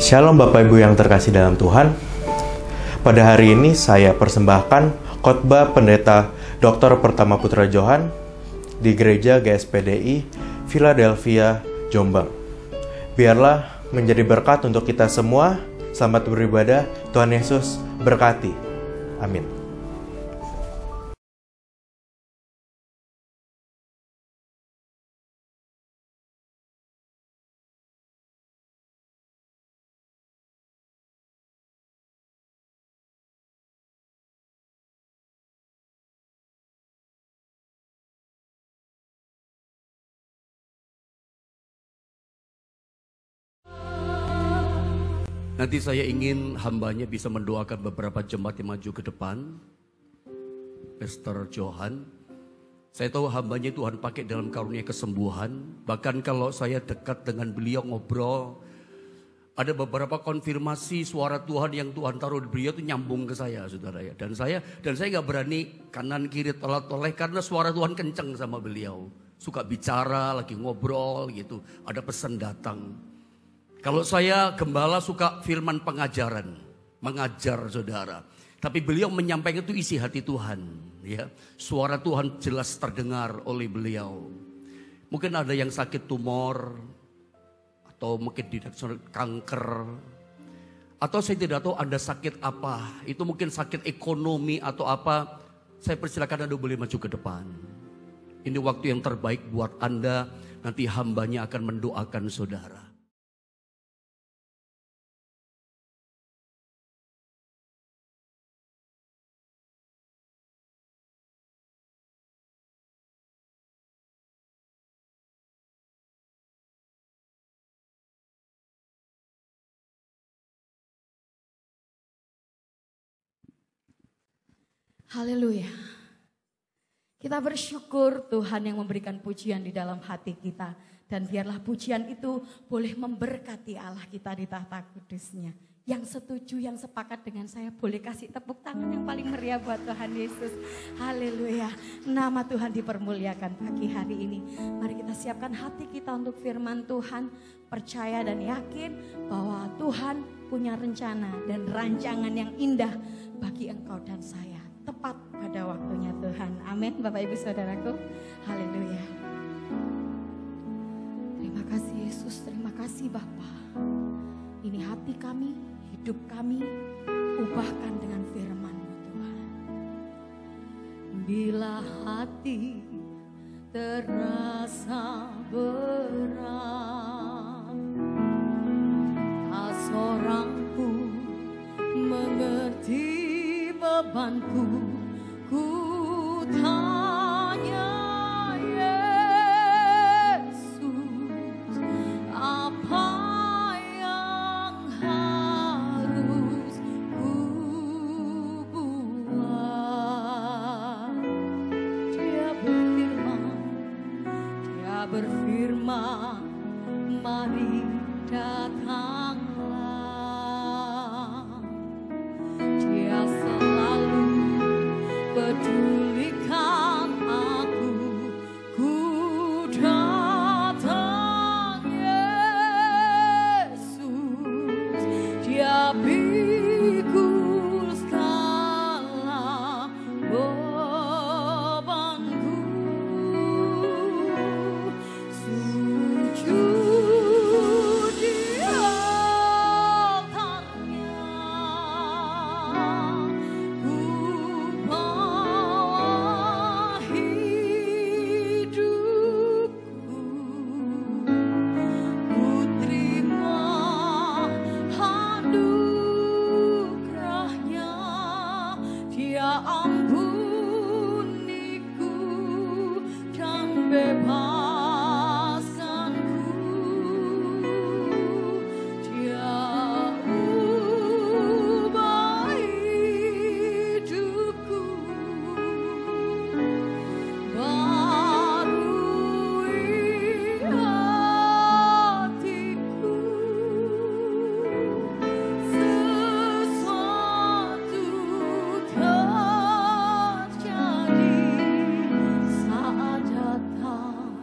Shalom Bapak Ibu yang terkasih dalam Tuhan. Pada hari ini saya persembahkan khotbah Pendeta Dr. Pertama Putra Johan di Gereja GSPDI Philadelphia, Jombang. Biarlah menjadi berkat untuk kita semua. Selamat beribadah. Tuhan Yesus berkati. Amin. Nanti saya ingin hambanya bisa mendoakan beberapa jemaat yang maju ke depan. Pastor Johan. Saya tahu hambanya Tuhan pakai dalam karunia kesembuhan. Bahkan kalau saya dekat dengan beliau ngobrol, ada beberapa konfirmasi suara Tuhan yang Tuhan taruh di beliau itu nyambung ke saya, saudara ya. Dan saya nggak berani kanan kiri tolak-toleh karena suara Tuhan kenceng sama beliau. Suka bicara, lagi ngobrol gitu. Ada pesan datang. Kalau saya gembala suka firman pengajaran, mengajar saudara. Tapi beliau menyampaikan itu isi hati Tuhan. Ya, suara Tuhan jelas terdengar oleh beliau. Mungkin ada yang sakit tumor, atau mungkin kanker, atau saya tidak tahu Anda sakit apa. Itu mungkin sakit ekonomi atau apa. Saya persilakan Anda boleh maju ke depan. Ini waktu yang terbaik buat Anda. Nanti hambanya akan mendoakan saudara. Haleluya. Kita bersyukur Tuhan yang memberikan pujian di dalam hati kita. Dan biarlah pujian itu boleh memberkati Allah kita di tahta kudusnya. Yang setuju, yang sepakat dengan saya boleh kasih tepuk tangan yang paling meriah buat Tuhan Yesus. Haleluya. Nama Tuhan dipermuliakan pagi hari ini. Mari kita siapkan hati kita untuk firman Tuhan. Percaya dan yakin bahwa Tuhan punya rencana dan rancangan yang indah bagi engkau dan saya. Tepat pada waktunya Tuhan. Amin Bapak Ibu Saudaraku. Haleluya. Terima kasih Yesus, terima kasih Bapa. Ini hati kami, hidup kami, ubahkan dengan firman-Mu Tuhan. Bila hati terasa berat, tak seorang pun mengerti bebanku, ku tanya Yesus, apa yang harus ku buat? Dia berfirman, mari datanglah. Dia selalu pedulikan aku, ku datang Yesus. Dia pikul segala bebanku, sujud di altarnya. Ku bawa hidupku, ku terima anugerahnya. Dia ampuniku dan bebaskanku. Dia ubah hidupku, barui hatiku. Sesuatu terjadi saat datang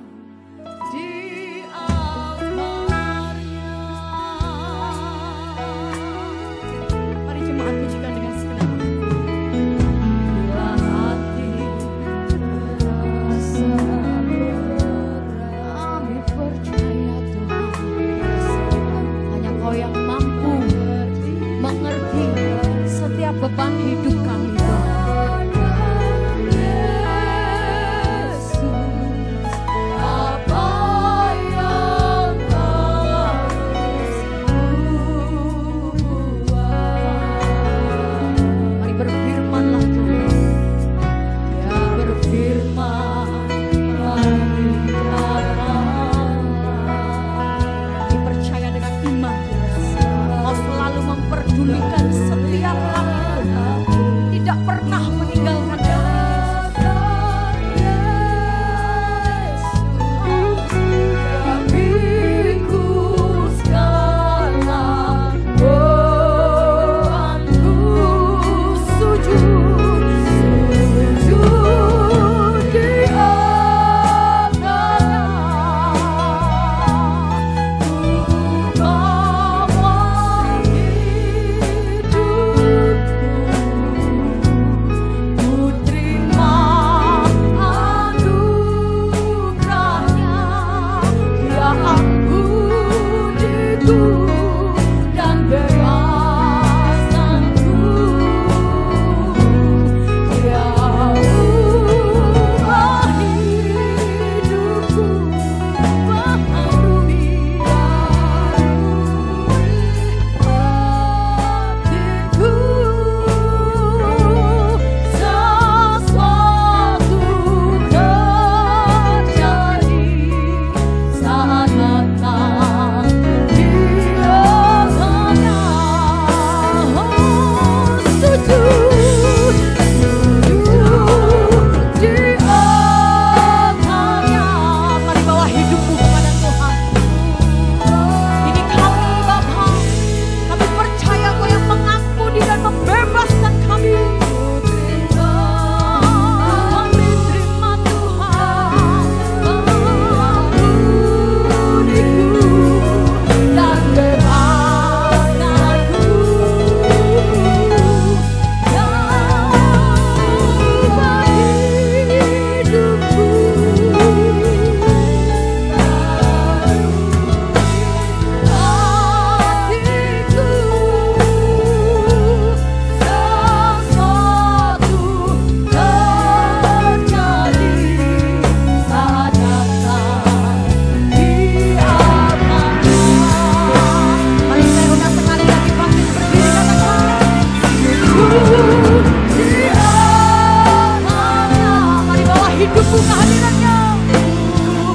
sungguh kehadirannya.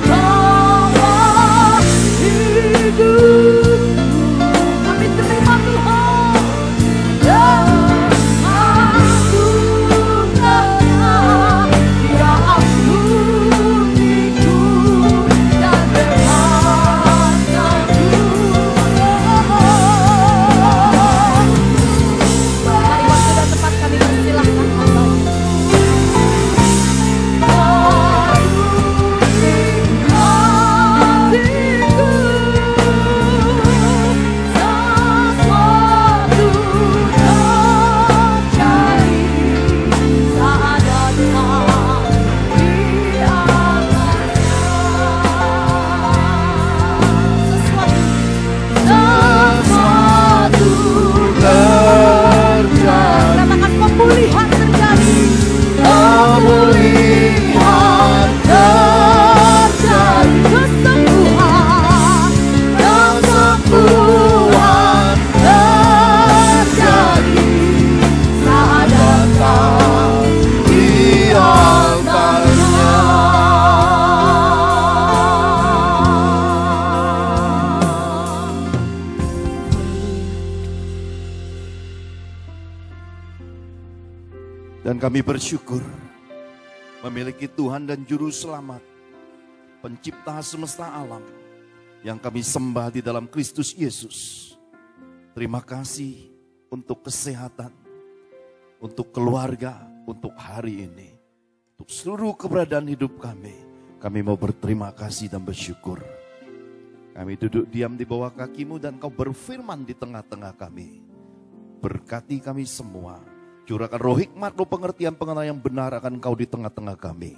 Bawa hidup, kami terima Tuhan. Dan anugerahnya, Dia ampuniku dan bebaskanku. Mari waktu dan tempat kami persilahkan hamba-Nya. Katakan pemulihan terjadi. Pemulihan terjadi. Kesembuhan terjadi. Saat datang di altarnya. Dan kami bersyukur memiliki Tuhan dan Juru Selamat, Pencipta semesta alam, yang kami sembah di dalam Kristus Yesus. Terima kasih untuk kesehatan, untuk keluarga, untuk hari ini, untuk seluruh keberadaan hidup kami. Kami mau berterima kasih dan bersyukur. Kami duduk diam di bawah kaki-Mu dan Kau berfirman di tengah-tengah kami. Berkati kami semua. Curahkan roh hikmat, roh pengertian, pengenalan yang benar akan Kau di tengah-tengah kami.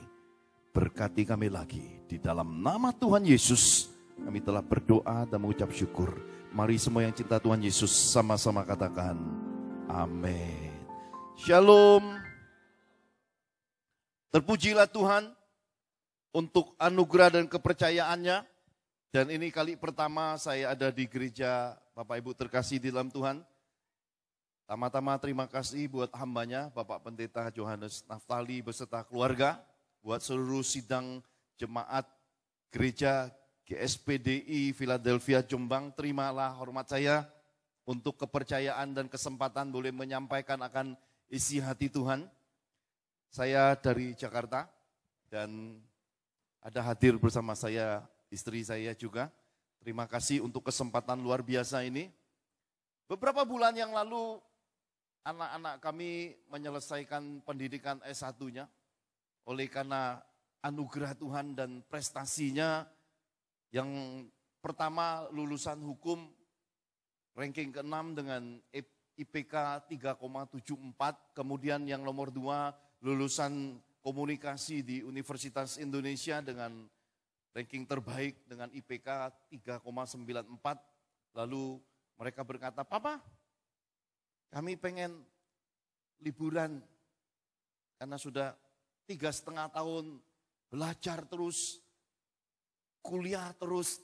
Berkati kami lagi. Di dalam nama Tuhan Yesus, kami telah berdoa dan mengucap syukur. Mari semua yang cinta Tuhan Yesus sama-sama katakan, amin. Shalom. Terpujilah Tuhan untuk anugerah dan kepercayaannya. Dan ini kali pertama saya ada di gereja Bapak Ibu terkasih di dalam Tuhan. Tama-tama terima kasih buat hambanya Bapak Pendeta Johannes Naftali beserta keluarga. Buat seluruh sidang jemaat gereja GSPDI Philadelphia Jombang, terimalah hormat saya untuk kepercayaan dan kesempatan boleh menyampaikan akan isi hati Tuhan. Saya dari Jakarta dan ada hadir bersama saya istri saya juga. Terima kasih untuk kesempatan luar biasa ini. Beberapa bulan yang lalu anak-anak kami menyelesaikan pendidikan S1-nya. Oleh karena anugerah Tuhan dan prestasinya, yang pertama lulusan hukum ranking ke-6 dengan IPK 3,74, kemudian yang nomor 2 lulusan komunikasi di Universitas Indonesia dengan ranking terbaik dengan IPK 3,94. Lalu mereka berkata, "Papa, kami pengen liburan karena sudah 3,5 tahun belajar terus, kuliah terus,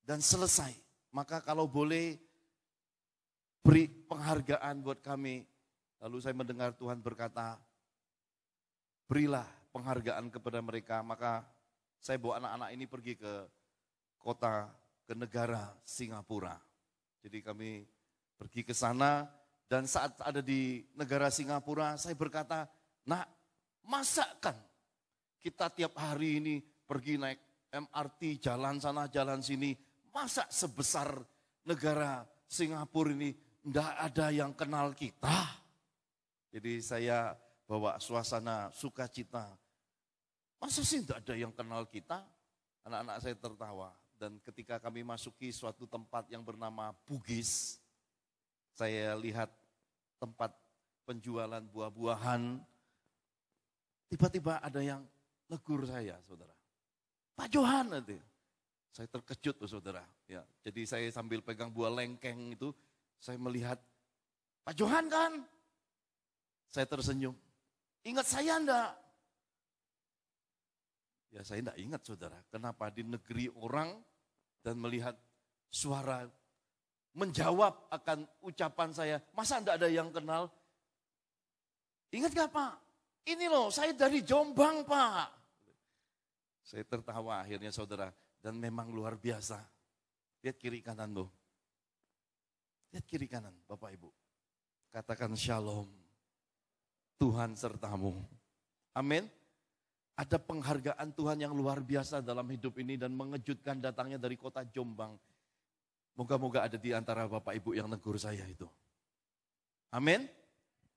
dan selesai. Maka kalau boleh beri penghargaan buat kami." Lalu saya mendengar Tuhan berkata, berilah penghargaan kepada mereka. Maka saya bawa anak-anak ini pergi ke kota, ke negara Singapura. Jadi kami pergi ke sana. Dan saat ada di negara Singapura, saya berkata, "Nak, masakan kita tiap hari ini pergi naik MRT, jalan sana, jalan sini. Masa sebesar negara Singapura ini enggak ada yang kenal kita?" Jadi saya bawa suasana sukacita. Masa sih enggak ada yang kenal kita? Anak-anak saya tertawa. Dan ketika kami masuki suatu tempat yang bernama Bugis, saya lihat tempat penjualan buah-buahan. Tiba-tiba ada yang negur saya, saudara. "Pak Johan," nanti. Saya terkejut, saudara. Ya, jadi saya sambil pegang buah lengkeng itu, saya melihat, "Pak Johan kan?" Saya tersenyum. "Ingat saya enggak?" Ya saya enggak ingat, saudara. Kenapa di negeri orang dan melihat suara menjawab akan ucapan saya, "Masa enggak ada yang kenal?" "Ingat gak, Pak? Ini loh, saya dari Jombang, Pak." Saya tertawa akhirnya saudara, dan memang luar biasa. Lihat kiri kananmu. Lihat kiri kanan Bapak Ibu. Katakan shalom. Tuhan sertamu. Amin. Ada penghargaan Tuhan yang luar biasa dalam hidup ini dan mengejutkan datangnya dari kota Jombang. Moga-moga ada di antara Bapak Ibu yang negur saya itu. Amin.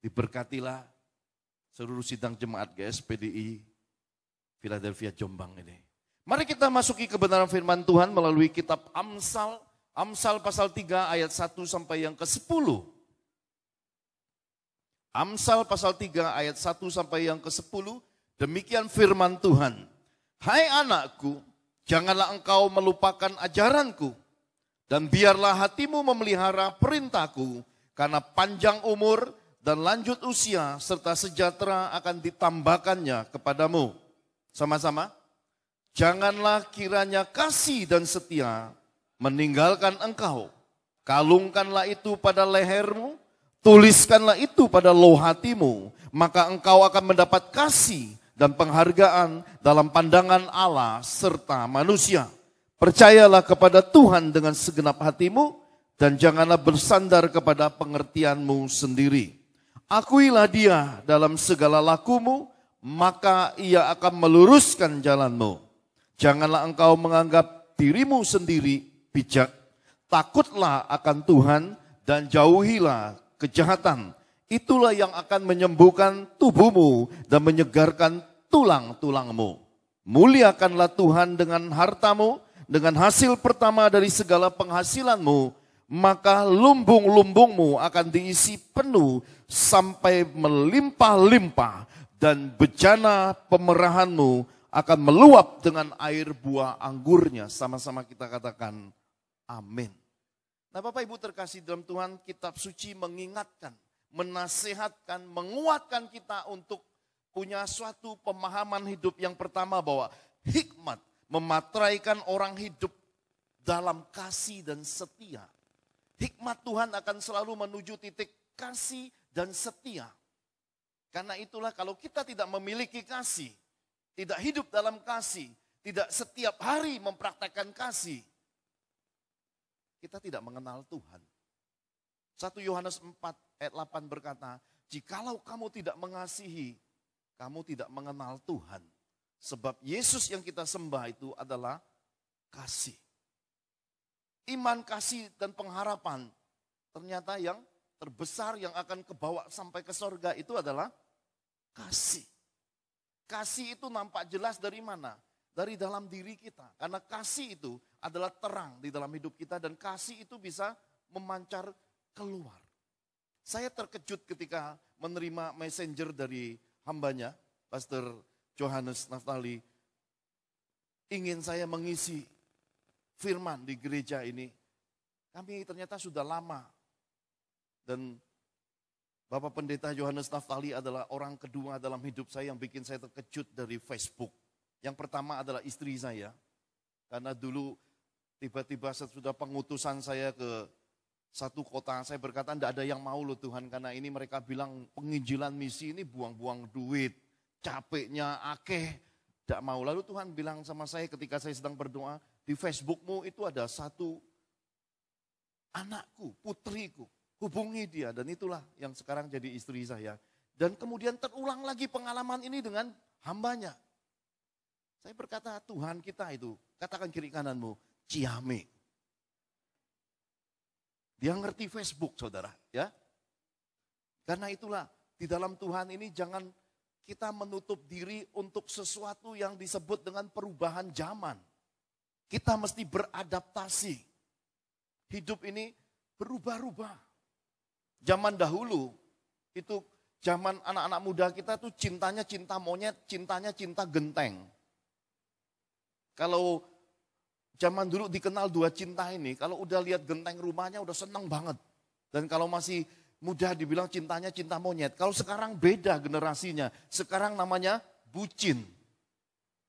Diberkatilah seluruh sidang jemaat GSPDI Philadelphia Jombang ini. Mari kita masuki kebenaran firman Tuhan melalui kitab Amsal. Amsal pasal 3 ayat 1 sampai yang ke-10. Amsal pasal 3 ayat 1 sampai yang ke-10. Demikian firman Tuhan. Hai anakku, janganlah engkau melupakan ajaranku. Dan biarlah hatimu memelihara perintahku. Karena panjang umur dan lanjut usia serta sejahtera akan ditambahkannya kepadamu. Sama-sama. Janganlah kiranya kasih dan setia meninggalkan engkau. Kalungkanlah itu pada lehermu, tuliskanlah itu pada loh hatimu. Maka engkau akan mendapat kasih dan penghargaan dalam pandangan Allah serta manusia. Percayalah kepada Tuhan dengan segenap hatimu dan janganlah bersandar kepada pengertianmu sendiri. Akuilah dia dalam segala lakumu, maka ia akan meluruskan jalanmu. Janganlah engkau menganggap dirimu sendiri bijak. Takutlah akan Tuhan dan jauhilah kejahatan. Itulah yang akan menyembuhkan tubuhmu dan menyegarkan tulang-tulangmu. Muliakanlah Tuhan dengan hartamu, dengan hasil pertama dari segala penghasilanmu, maka lumbung-lumbungmu akan diisi penuh sampai melimpah-limpah. Dan bejana pemerahanmu akan meluap dengan air buah anggurnya. Sama-sama kita katakan amin. Nah Bapak Ibu terkasih dalam Tuhan, kitab suci mengingatkan, menasihatkan, menguatkan kita untuk punya suatu pemahaman hidup yang pertama bahwa hikmat mematraikan orang hidup dalam kasih dan setia. Hikmat Tuhan akan selalu menuju titik kasih dan setia. Karena itulah kalau kita tidak memiliki kasih, tidak hidup dalam kasih, tidak setiap hari mempraktekkan kasih, kita tidak mengenal Tuhan. 1 Yohanes 4 ayat 8 berkata, jikalau kamu tidak mengasihi, kamu tidak mengenal Tuhan. Sebab Yesus yang kita sembah itu adalah kasih. Iman, kasih, dan pengharapan ternyata yang terbesar yang akan kebawa sampai ke sorga itu adalah kasih. Kasih itu nampak jelas dari mana? Dari dalam diri kita. Karena kasih itu adalah terang di dalam hidup kita dan kasih itu bisa memancar keluar. Saya terkejut ketika menerima messenger dari hambanya, Pastor Johannes Naftali. Ingin saya mengisi firman di gereja ini. Kami ternyata sudah lama. Dan Bapak Pendeta Johannes Naftali adalah orang kedua dalam hidup saya yang bikin saya terkejut dari Facebook. Yang pertama adalah istri saya. Karena dulu tiba-tiba sesudah pengutusan saya ke satu kota, saya berkata tidak ada yang mau loh Tuhan. Karena ini mereka bilang penginjilan misi ini buang-buang duit. Capeknya akeh, tidak mau. Lalu Tuhan bilang sama saya ketika saya sedang berdoa, di Facebookmu itu ada satu anakku, putriku. Hubungi dia dan itulah yang sekarang jadi istri saya. Dan kemudian terulang lagi pengalaman ini dengan hambanya. Saya berkata Tuhan kita itu, katakan kiri kananmu, ciame. Dia ngerti Facebook saudara ya. Karena itulah di dalam Tuhan ini jangan kita menutup diri untuk sesuatu yang disebut dengan perubahan zaman. Kita mesti beradaptasi. Hidup ini berubah-ubah. Zaman dahulu, itu zaman anak-anak muda kita tuh cintanya cinta monyet, cintanya cinta genteng. Kalau zaman dulu dikenal dua cinta ini, kalau udah lihat genteng rumahnya udah senang banget. Dan kalau masih muda dibilang cintanya cinta monyet. Kalau sekarang beda generasinya, sekarang namanya bucin,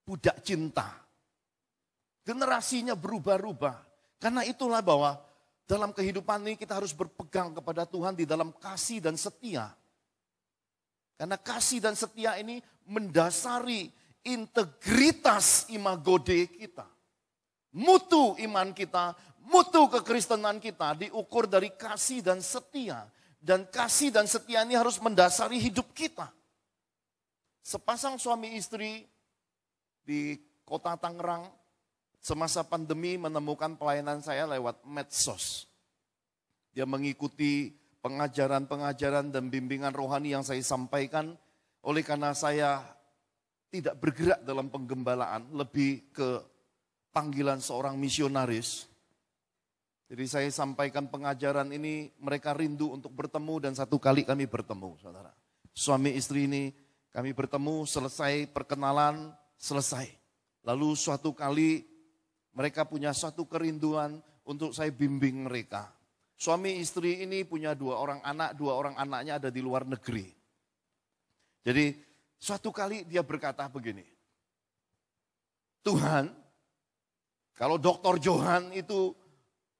budak cinta. Generasinya berubah-ubah. Karena itulah bahwa dalam kehidupan ini kita harus berpegang kepada Tuhan di dalam kasih dan setia. Karena kasih dan setia ini mendasari integritas imago Dei kita. Mutu iman kita, mutu kekristenan kita diukur dari kasih dan setia. Dan kasih dan setia ini harus mendasari hidup kita. Sepasang suami istri di kota Tangerang semasa pandemi menemukan pelayanan saya lewat medsos. Dia mengikuti pengajaran-pengajaran dan bimbingan rohani yang saya sampaikan. Oleh karena saya tidak bergerak dalam penggembalaan, lebih ke panggilan seorang misionaris. Jadi saya sampaikan pengajaran ini, mereka rindu untuk bertemu dan satu kali kami bertemu, saudara. Suami istri ini kami bertemu, selesai perkenalan, selesai. Lalu suatu kali mereka punya suatu kerinduan untuk saya bimbing mereka. Suami istri ini punya 2 orang anak, 2 orang anaknya ada di luar negeri. Jadi suatu kali dia berkata begini, Tuhan, kalau Dr. Johan itu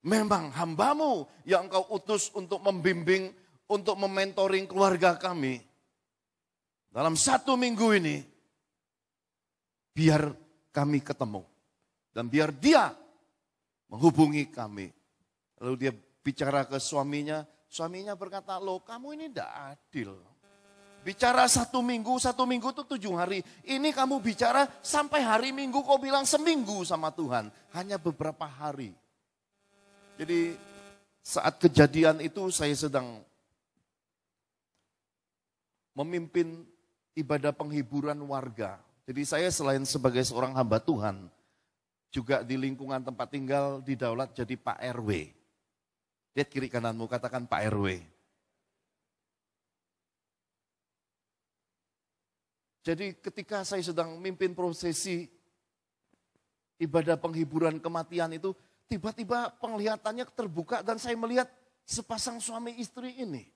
memang hambamu yang engkau utus untuk membimbing, untuk mementoring keluarga kami. Dalam 1 minggu ini, biar kami ketemu. Dan biar dia menghubungi kami. Lalu dia bicara ke suaminya, suaminya berkata, loh kamu ini tidak adil. Bicara 1 minggu itu 7 hari. Ini kamu bicara sampai hari Minggu kau bilang seminggu sama Tuhan. Hanya beberapa hari. Jadi saat kejadian itu saya sedang memimpin ibadah penghiburan warga. Jadi saya selain sebagai seorang hamba Tuhan, juga di lingkungan tempat tinggal didaulat jadi Pak RW. Lihat kiri kananmu, katakan Pak RW. Jadi ketika saya sedang memimpin prosesi ibadah penghiburan kematian itu, tiba-tiba penglihatannya terbuka dan saya melihat sepasang suami istri ini.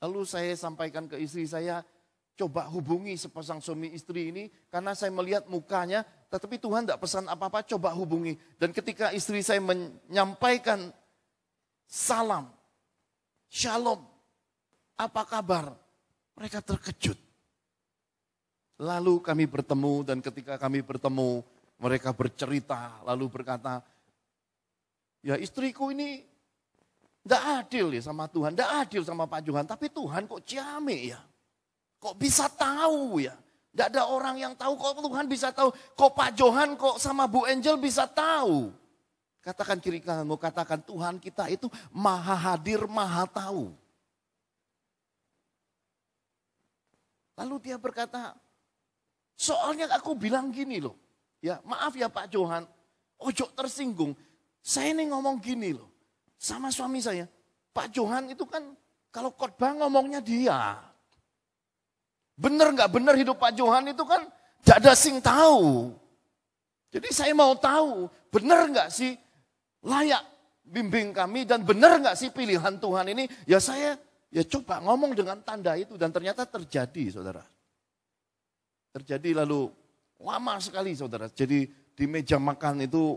Lalu saya sampaikan ke istri saya, coba hubungi sepasang suami istri ini, karena saya melihat mukanya, tetapi Tuhan tidak pesan apa-apa, coba hubungi. Dan ketika istri saya menyampaikan salam, shalom, apa kabar? Mereka terkejut. Lalu kami bertemu, dan ketika kami bertemu, mereka bercerita, lalu berkata, ya istriku ini tidak adil ya sama Tuhan, tidak adil sama Pak Johan, tapi Tuhan kok ciamik ya. Kok bisa tahu ya? Tidak ada orang yang tahu, kok Tuhan bisa tahu. Kok Pak Johan kok sama Bu Angel bisa tahu? Katakan kiri kananmu, katakan Tuhan kita itu maha hadir, maha tahu. Lalu dia berkata, soalnya aku bilang gini loh. Ya maaf ya Pak Johan, ojo tersinggung. Saya ini ngomong gini loh, sama suami saya. Pak Johan itu kan kalau khotbah ngomongnya dia. Bener nggak bener hidup Pak Johan itu kan gak ada sing tahu. Jadi saya mau tahu, bener nggak sih layak bimbing kami dan bener nggak sih pilihan Tuhan ini? Ya saya ya coba ngomong dengan tanda itu dan ternyata terjadi, saudara. Terjadi lalu lama sekali, saudara. Jadi di meja makan itu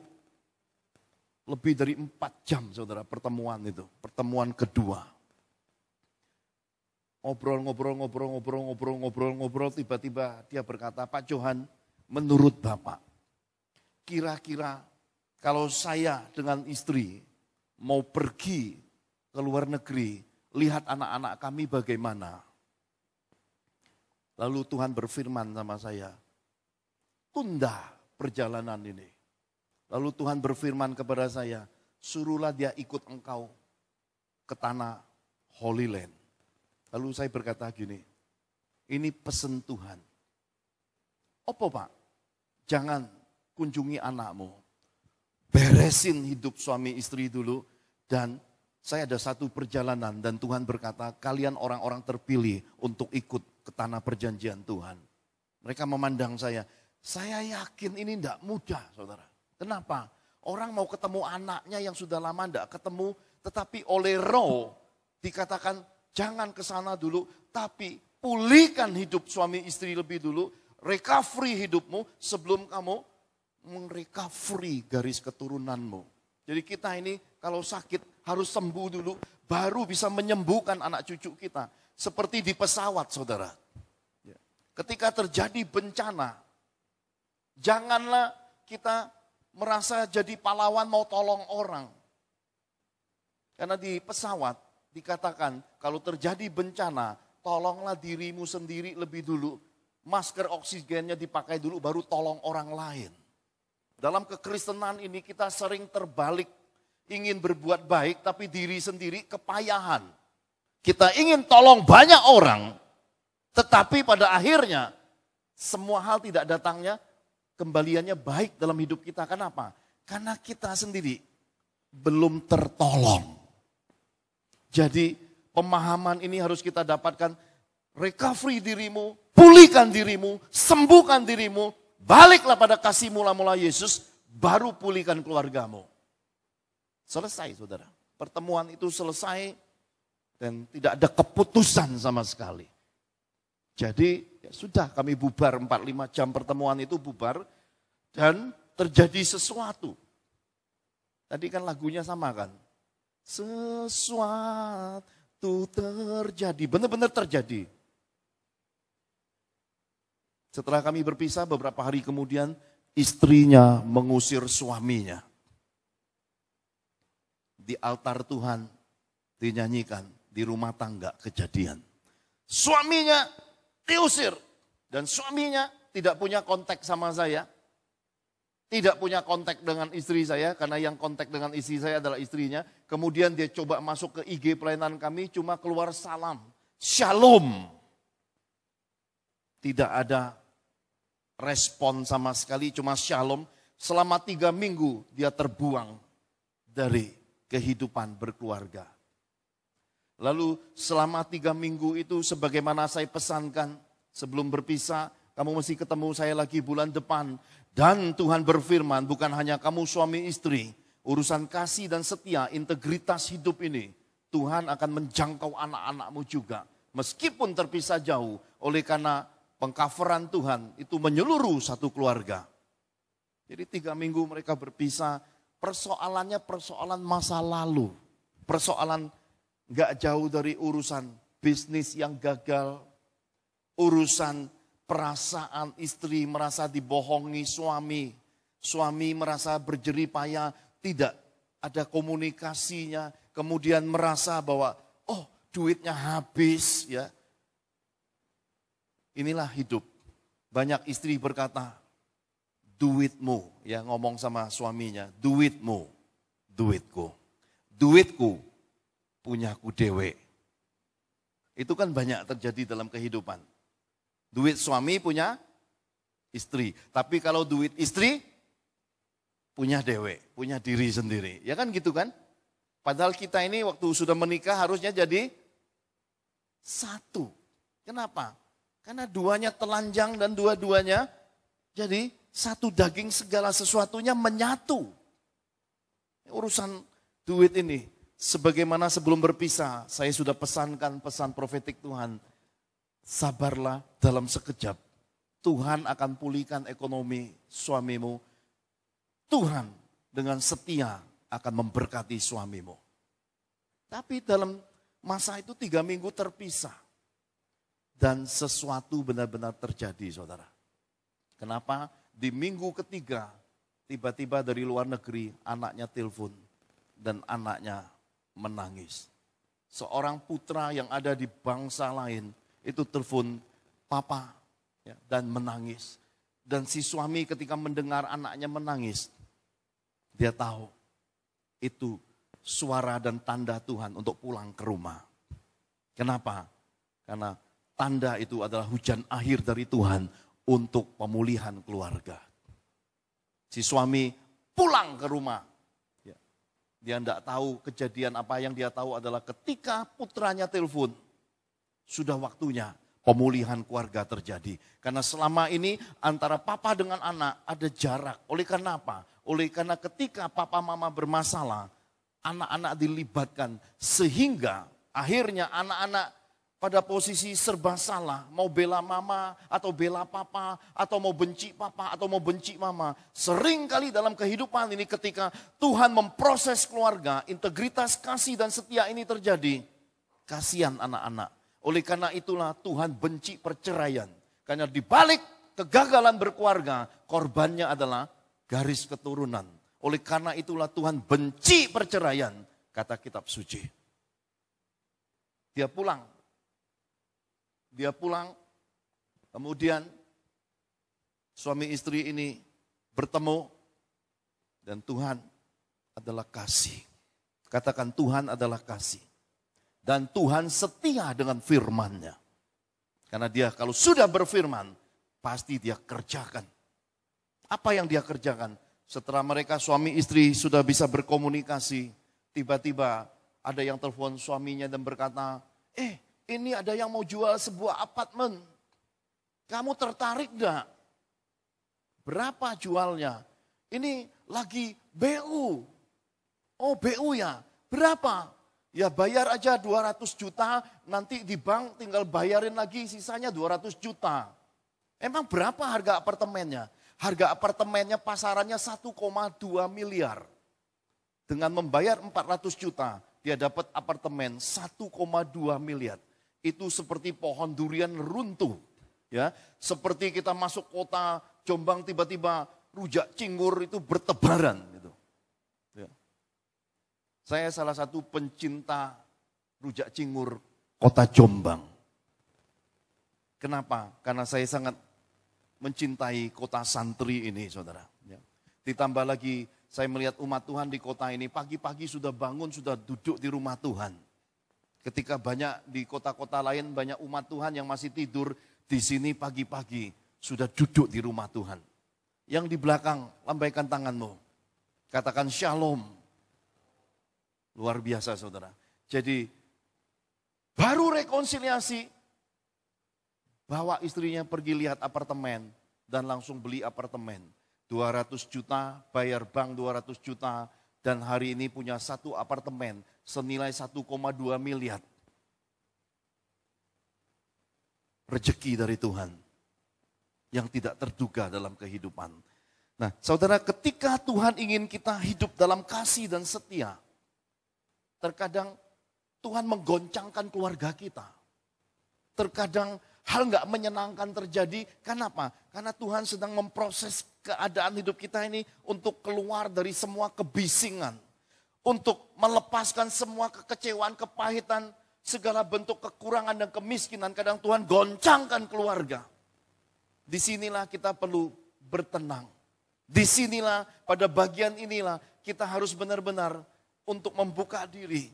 lebih dari 4 jam, saudara, pertemuan itu, pertemuan kedua. Ngobrol, tiba-tiba dia berkata, Pak Johan, menurut Bapak, kira-kira kalau saya dengan istri mau pergi ke luar negeri, lihat anak-anak kami bagaimana? Lalu Tuhan berfirman sama saya, tunda perjalanan ini. Lalu Tuhan berfirman kepada saya, suruhlah dia ikut engkau ke tanah Holy Land. Lalu saya berkata gini, ini pesan Tuhan. Apa Pak? Jangan kunjungi anakmu. Beresin hidup suami istri dulu. Dan saya ada satu perjalanan dan Tuhan berkata, kalian orang-orang terpilih untuk ikut ke tanah perjanjian Tuhan. Mereka memandang saya yakin ini tidak mudah, saudara. Kenapa? Orang mau ketemu anaknya yang sudah lama tidak ketemu, tetapi oleh roh dikatakan, jangan ke sana dulu, tapi pulihkan hidup suami istri lebih dulu, recovery hidupmu sebelum kamu merecovery garis keturunanmu. Jadi kita ini kalau sakit harus sembuh dulu, baru bisa menyembuhkan anak cucu kita. Seperti di pesawat, saudara. Ketika terjadi bencana, Janganlah kita merasa jadi pahlawan mau tolong orang. Karena di pesawat dikatakan kalau terjadi bencana, tolonglah dirimu sendiri lebih dulu. Masker oksigennya dipakai dulu baru tolong orang lain. Dalam kekristenan ini kita sering terbalik. Ingin berbuat baik tapi diri sendiri kepayahan. Kita ingin tolong banyak orang. Tetapi pada akhirnya semua hal tidak datangnya, kembaliannya baik dalam hidup kita. Kenapa? Karena kita sendiri belum tertolong. Jadi pemahaman ini harus kita dapatkan. Recovery dirimu, pulihkan dirimu, sembuhkan dirimu. Baliklah pada kasih mula-mula Yesus, baru pulihkan keluargamu. Selesai saudara. Pertemuan itu selesai dan tidak ada keputusan sama sekali. Jadi ya sudah kami bubar 4-5 jam pertemuan itu bubar dan terjadi sesuatu. Tadi kan lagunya sama kan. Sesuatu terjadi, benar-benar terjadi. Setelah kami berpisah beberapa hari kemudian istrinya mengusir suaminya. Di altar Tuhan dinyanyikan, di rumah tangga kejadian. Suaminya diusir dan suaminya tidak punya kontak sama saya. Tidak punya kontak dengan istri saya karena yang kontak dengan istri saya adalah istrinya. Kemudian dia coba masuk ke IG pelayanan kami cuma keluar salam. Shalom. Tidak ada respon sama sekali cuma shalom. Selama 3 minggu dia terbuang dari kehidupan berkeluarga. Lalu selama 3 minggu itu sebagaimana saya pesankan sebelum berpisah, kamu mesti ketemu saya lagi bulan depan. Dan Tuhan berfirman bukan hanya kamu suami istri, urusan kasih dan setia, integritas hidup ini, Tuhan akan menjangkau anak-anakmu juga. Meskipun terpisah jauh, oleh karena pengcoveran Tuhan itu menyeluruh satu keluarga. Jadi 3 minggu mereka berpisah. Persoalannya persoalan masa lalu. Persoalan gak jauh dari urusan bisnis yang gagal. Urusan perasaan istri merasa dibohongi suami. Suami merasa berjeripaya, tidak ada komunikasinya. Kemudian merasa bahwa oh duitnya habis ya. Inilah hidup. Banyak istri berkata, duitmu, ya ngomong sama suaminya, duitmu, duitku. Duitku, punyaku dewe. Itu kan banyak terjadi dalam kehidupan. Duit suami punya istri. Tapi kalau duit istri, punya dewe, punya diri sendiri. Ya kan gitu kan? Padahal kita ini waktu sudah menikah harusnya jadi satu. Kenapa? Karena duanya telanjang dan dua-duanya jadi satu daging, segala sesuatunya menyatu. Urusan duit ini, sebagaimana sebelum berpisah, saya sudah pesankan pesan profetik Tuhan. Sabarlah dalam sekejap. Tuhan akan pulihkan ekonomi suamimu. Tuhan dengan setia akan memberkati suamimu. Tapi dalam masa itu 3 minggu terpisah. Dan sesuatu benar-benar terjadi saudara. Kenapa? Di minggu ketiga, tiba-tiba dari luar negeri anaknya telepon dan anaknya menangis. Seorang putra yang ada di bangsa lain itu telepon papa ya, dan menangis. Dan si suami ketika mendengar anaknya menangis, dia tahu itu suara dan tanda Tuhan untuk pulang ke rumah. Kenapa? Karena tanda itu adalah hujan akhir dari Tuhan untuk pemulihan keluarga. Si suami pulang ke rumah. Dia tidak tahu kejadian apa, yang dia tahu adalah ketika putranya telepon, sudah waktunya pemulihan keluarga terjadi. Karena selama ini antara papa dengan anak ada jarak. Oleh karena apa? Oleh karena ketika papa mama bermasalah, anak-anak dilibatkan. Sehingga akhirnya anak-anak pada posisi serba salah, mau bela mama atau bela papa, atau mau benci papa atau mau benci mama. Sering kali dalam kehidupan ini ketika Tuhan memproses keluarga, integritas kasih dan setia ini terjadi, kasihan anak-anak. Oleh karena itulah Tuhan benci perceraian. Karena di balik kegagalan berkeluarga, korbannya adalah garis keturunan. Oleh karena itulah Tuhan benci perceraian, kata kitab suci. Dia pulang, kemudian suami istri ini bertemu, dan Tuhan adalah kasih. Katakan, Tuhan adalah kasih. Dan Tuhan setia dengan firman-Nya. Karena dia kalau sudah berfirman, pasti dia kerjakan. Apa yang dia kerjakan? Setelah mereka suami istri sudah bisa berkomunikasi, tiba-tiba ada yang telepon suaminya dan berkata, ini ada yang mau jual sebuah apartemen. Kamu tertarik enggak? Berapa jualnya? Ini lagi BU. Oh, BU ya. Berapa? Ya bayar aja 200 juta, nanti di bank tinggal bayarin lagi sisanya 200 juta. Emang berapa harga apartemennya? Harga apartemennya pasarannya 1,2 miliar. Dengan membayar 400 juta, dia dapat apartemen 1,2 miliar. Itu seperti pohon durian runtuh. Ya, seperti kita masuk kota Jombang tiba-tiba rujak cingur itu bertebaran gitu. Ya. Saya salah satu pencinta rujak cingur kota Jombang. Kenapa? Karena saya sangat mencintai kota santri ini, saudara. Ya. Ditambah lagi saya melihat umat Tuhan di kota ini pagi-pagi sudah bangun, sudah duduk di rumah Tuhan. Ketika banyak di kota-kota lain banyak umat Tuhan yang masih tidur, di sini pagi-pagi sudah duduk di rumah Tuhan. Yang di belakang, lambaikan tanganmu. Katakan shalom. Luar biasa, saudara. Jadi, baru rekonsiliasi, bawa istrinya pergi lihat apartemen, dan langsung beli apartemen. 200 juta, bayar bank 200 juta, dan hari ini punya satu apartemen senilai 1,2 miliar. Rezeki dari Tuhan yang tidak terduga dalam kehidupan. Nah, saudara, ketika Tuhan ingin kita hidup dalam kasih dan setia, terkadang Tuhan menggoncangkan keluarga kita. Terkadang hal nggak menyenangkan terjadi. Kenapa? Karena Tuhan sedang memproses keadaan hidup kita ini untuk keluar dari semua kebisingan. Untuk melepaskan semua kekecewaan, kepahitan, segala bentuk kekurangan dan kemiskinan. Kadang Tuhan goncangkan keluarga. Disinilah kita perlu bertenang. Disinilah pada bagian inilah kita harus benar-benar untuk membuka diri.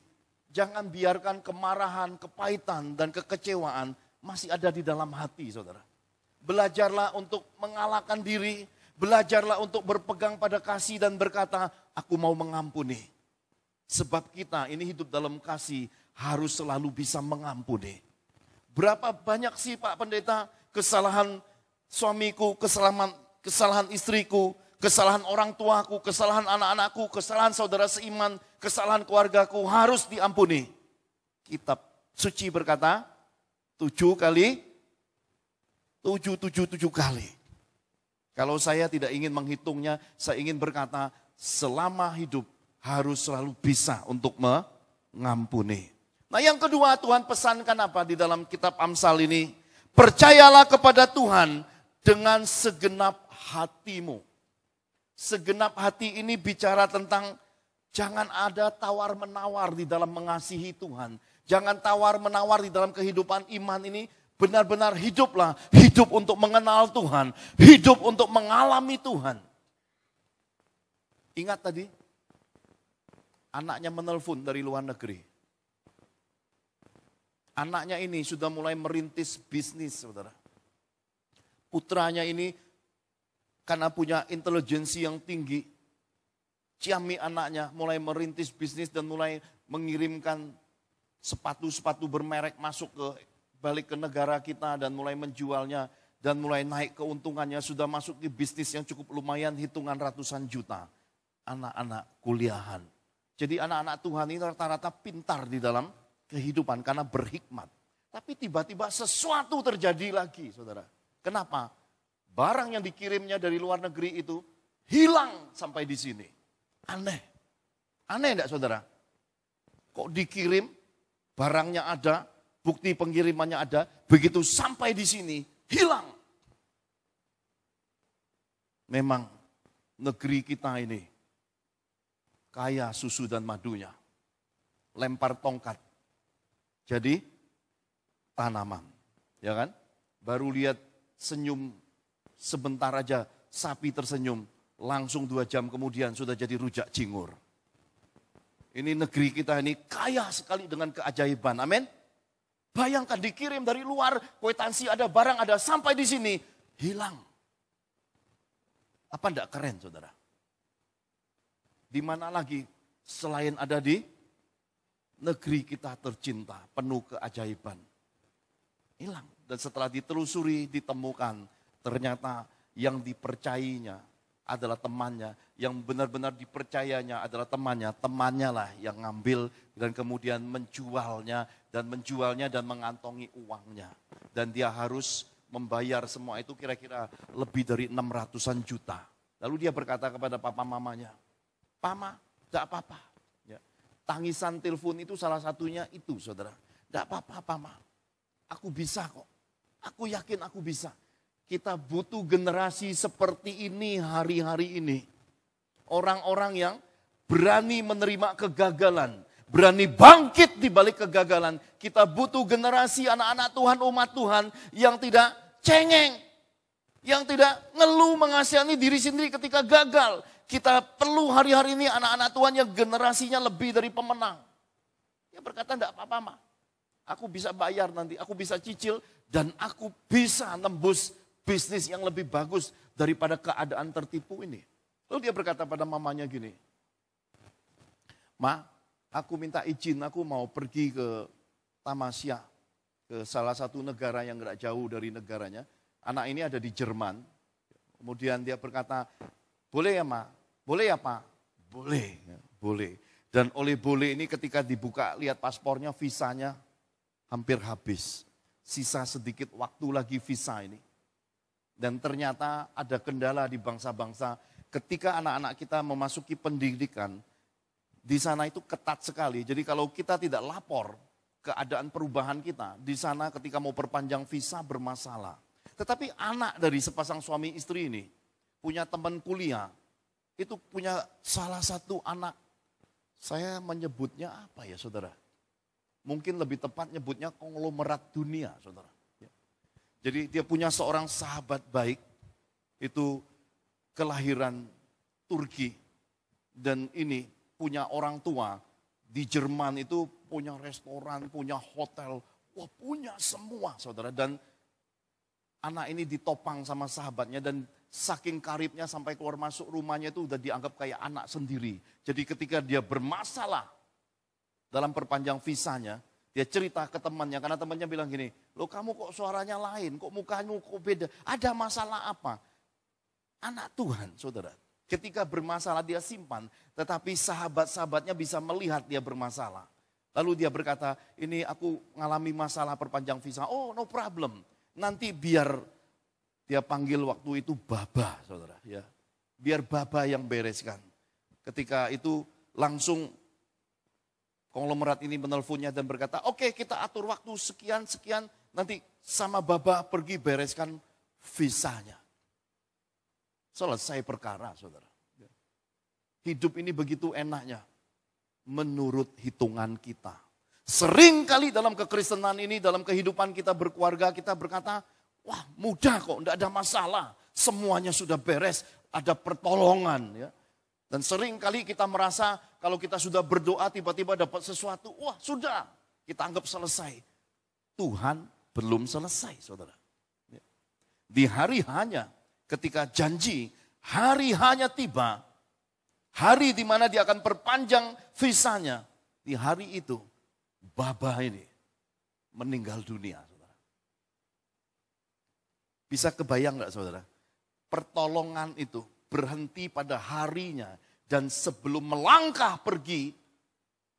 Jangan biarkan kemarahan, kepahitan dan kekecewaan masih ada di dalam hati, saudara. Belajarlah untuk mengalahkan diri. Belajarlah untuk berpegang pada kasih dan berkata, aku mau mengampuni. Sebab kita ini hidup dalam kasih harus selalu bisa mengampuni. Berapa banyak sih Pak Pendeta kesalahan suamiku, kesalahan istriku, kesalahan orang tuaku, kesalahan anak-anakku, kesalahan saudara seiman, kesalahan keluargaku harus diampuni. Kitab suci berkata 7 kali. Kalau saya tidak ingin menghitungnya, saya ingin berkata selama hidup harus selalu bisa untuk mengampuni. Nah, yang kedua Tuhan pesankan apa di dalam kitab Amsal ini? Percayalah kepada Tuhan dengan segenap hatimu. Segenap hati ini bicara tentang jangan ada tawar-menawar di dalam mengasihi Tuhan. Jangan tawar-menawar di dalam kehidupan iman ini. Benar-benar hiduplah, hidup untuk mengenal Tuhan. Hidup untuk mengalami Tuhan. Ingat tadi, anaknya menelpon dari luar negeri. Anaknya ini sudah mulai merintis bisnis, saudara. Putranya ini karena punya intelijensi yang tinggi, ciami anaknya mulai merintis bisnis dan mulai mengirimkan sepatu-sepatu bermerek masuk balik ke negara kita dan mulai menjualnya dan mulai naik keuntungannya, sudah masuk di bisnis yang cukup lumayan, hitungan ratusan juta. Anak-anak kuliahan. Jadi anak-anak Tuhan ini rata-rata pintar di dalam kehidupan karena berhikmat. Tapi tiba-tiba sesuatu terjadi lagi, saudara. Kenapa? Barang yang dikirimnya dari luar negeri itu hilang sampai di sini. Aneh. Aneh enggak, saudara? Kok dikirim, barangnya ada, bukti pengirimannya ada, begitu sampai di sini hilang. Memang negeri kita ini kaya susu dan madunya. Lempar tongkat, jadi tanaman, ya kan? Baru lihat senyum sebentar aja, sapi tersenyum, langsung 2 jam kemudian sudah jadi rujak cingur. Ini negeri kita ini kaya sekali dengan keajaiban, amin. Bayangkan dikirim dari luar, kwitansi ada, barang ada, sampai di sini hilang. Apa enggak keren, saudara? Di mana lagi selain ada di negeri kita tercinta, penuh keajaiban. Hilang. Dan setelah ditelusuri, ditemukan, ternyata yang dipercayainya adalah temannya, yang benar-benar dipercayanya adalah temannya lah yang ngambil dan kemudian menjualnya dan mengantongi uangnya. Dan dia harus membayar semua itu kira-kira lebih dari 600-an juta. Lalu dia berkata kepada papa mamanya, "Mama, tidak apa-apa." Ya. Tangisan telepon itu salah satunya itu, saudara. "Tidak apa-apa, Mama. Aku bisa kok. Aku yakin aku bisa." Kita butuh generasi seperti ini hari-hari ini. Orang-orang yang berani menerima kegagalan, berani bangkit di balik kegagalan. Kita butuh generasi anak-anak Tuhan, umat Tuhan yang tidak cengeng, yang tidak ngeluh mengasihani diri sendiri ketika gagal. Kita perlu hari-hari ini anak-anak Tuhan yang generasinya lebih dari pemenang. Dia berkata, "Enggak apa-apa, Ma. Aku bisa bayar nanti, aku bisa cicil, dan aku bisa nembus bisnis yang lebih bagus daripada keadaan tertipu ini." Lalu dia berkata pada mamanya gini, "Ma, aku minta izin, aku mau pergi ke Tamasya, ke salah satu negara yang gak jauh dari negaranya." Anak ini ada di Jerman. Kemudian dia berkata, "Boleh ya, Ma? Boleh ya, Pak?" "Boleh, ya, boleh." Dan oleh boleh ini ketika dibuka, lihat paspornya, visanya hampir habis. Sisa sedikit waktu lagi visa ini. Dan ternyata ada kendala di bangsa-bangsa ketika anak-anak kita memasuki pendidikan, di sana itu ketat sekali. Jadi kalau kita tidak lapor keadaan perubahan kita, di sana ketika mau perpanjang visa bermasalah. Tetapi anak dari sepasang suami istri ini punya teman kuliah, itu punya salah satu anak, saya menyebutnya apa ya, saudara? Mungkin lebih tepat nyebutnya konglomerat dunia, saudara. Jadi dia punya seorang sahabat baik, itu kelahiran Turki. Dan ini punya orang tua, di Jerman itu punya restoran, punya hotel, wah punya semua, saudara. Dan anak ini ditopang sama sahabatnya dan saking karibnya sampai keluar masuk rumahnya itu udah dianggap kayak anak sendiri. Jadi ketika dia bermasalah dalam perpanjang visanya, dia cerita ke temannya, karena temannya bilang gini, "Loh kamu kok suaranya lain, kok mukanya kok beda, ada masalah apa?" Anak Tuhan, saudara, ketika bermasalah dia simpan, tetapi sahabat-sahabatnya bisa melihat dia bermasalah. Lalu dia berkata, "Ini aku ngalami masalah perpanjang visa." "Oh, no problem. Nanti biar," dia panggil waktu itu Baba, saudara. Ya, biar Baba yang bereskan. Ketika itu langsung konglomerat ini menelponnya dan berkata, "Oke, kita atur waktu sekian, nanti sama Baba pergi bereskan visanya." Selesai perkara, saudara. Hidup ini begitu enaknya menurut hitungan kita. Sering kali dalam kekristenan ini, dalam kehidupan kita berkeluarga, kita berkata, "Wah mudah kok, enggak ada masalah. Semuanya sudah beres, ada pertolongan." Ya. Dan sering kali kita merasa kalau kita sudah berdoa tiba-tiba dapat sesuatu, wah sudah, kita anggap selesai. Tuhan belum selesai, saudara. Di hari hanya ketika janji, hari hanya tiba, hari di mana dia akan perpanjang visanya, di hari itu Baba ini meninggal dunia, saudara. Bisa kebayang nggak, saudara? Pertolongan itu berhenti pada harinya, dan sebelum melangkah pergi,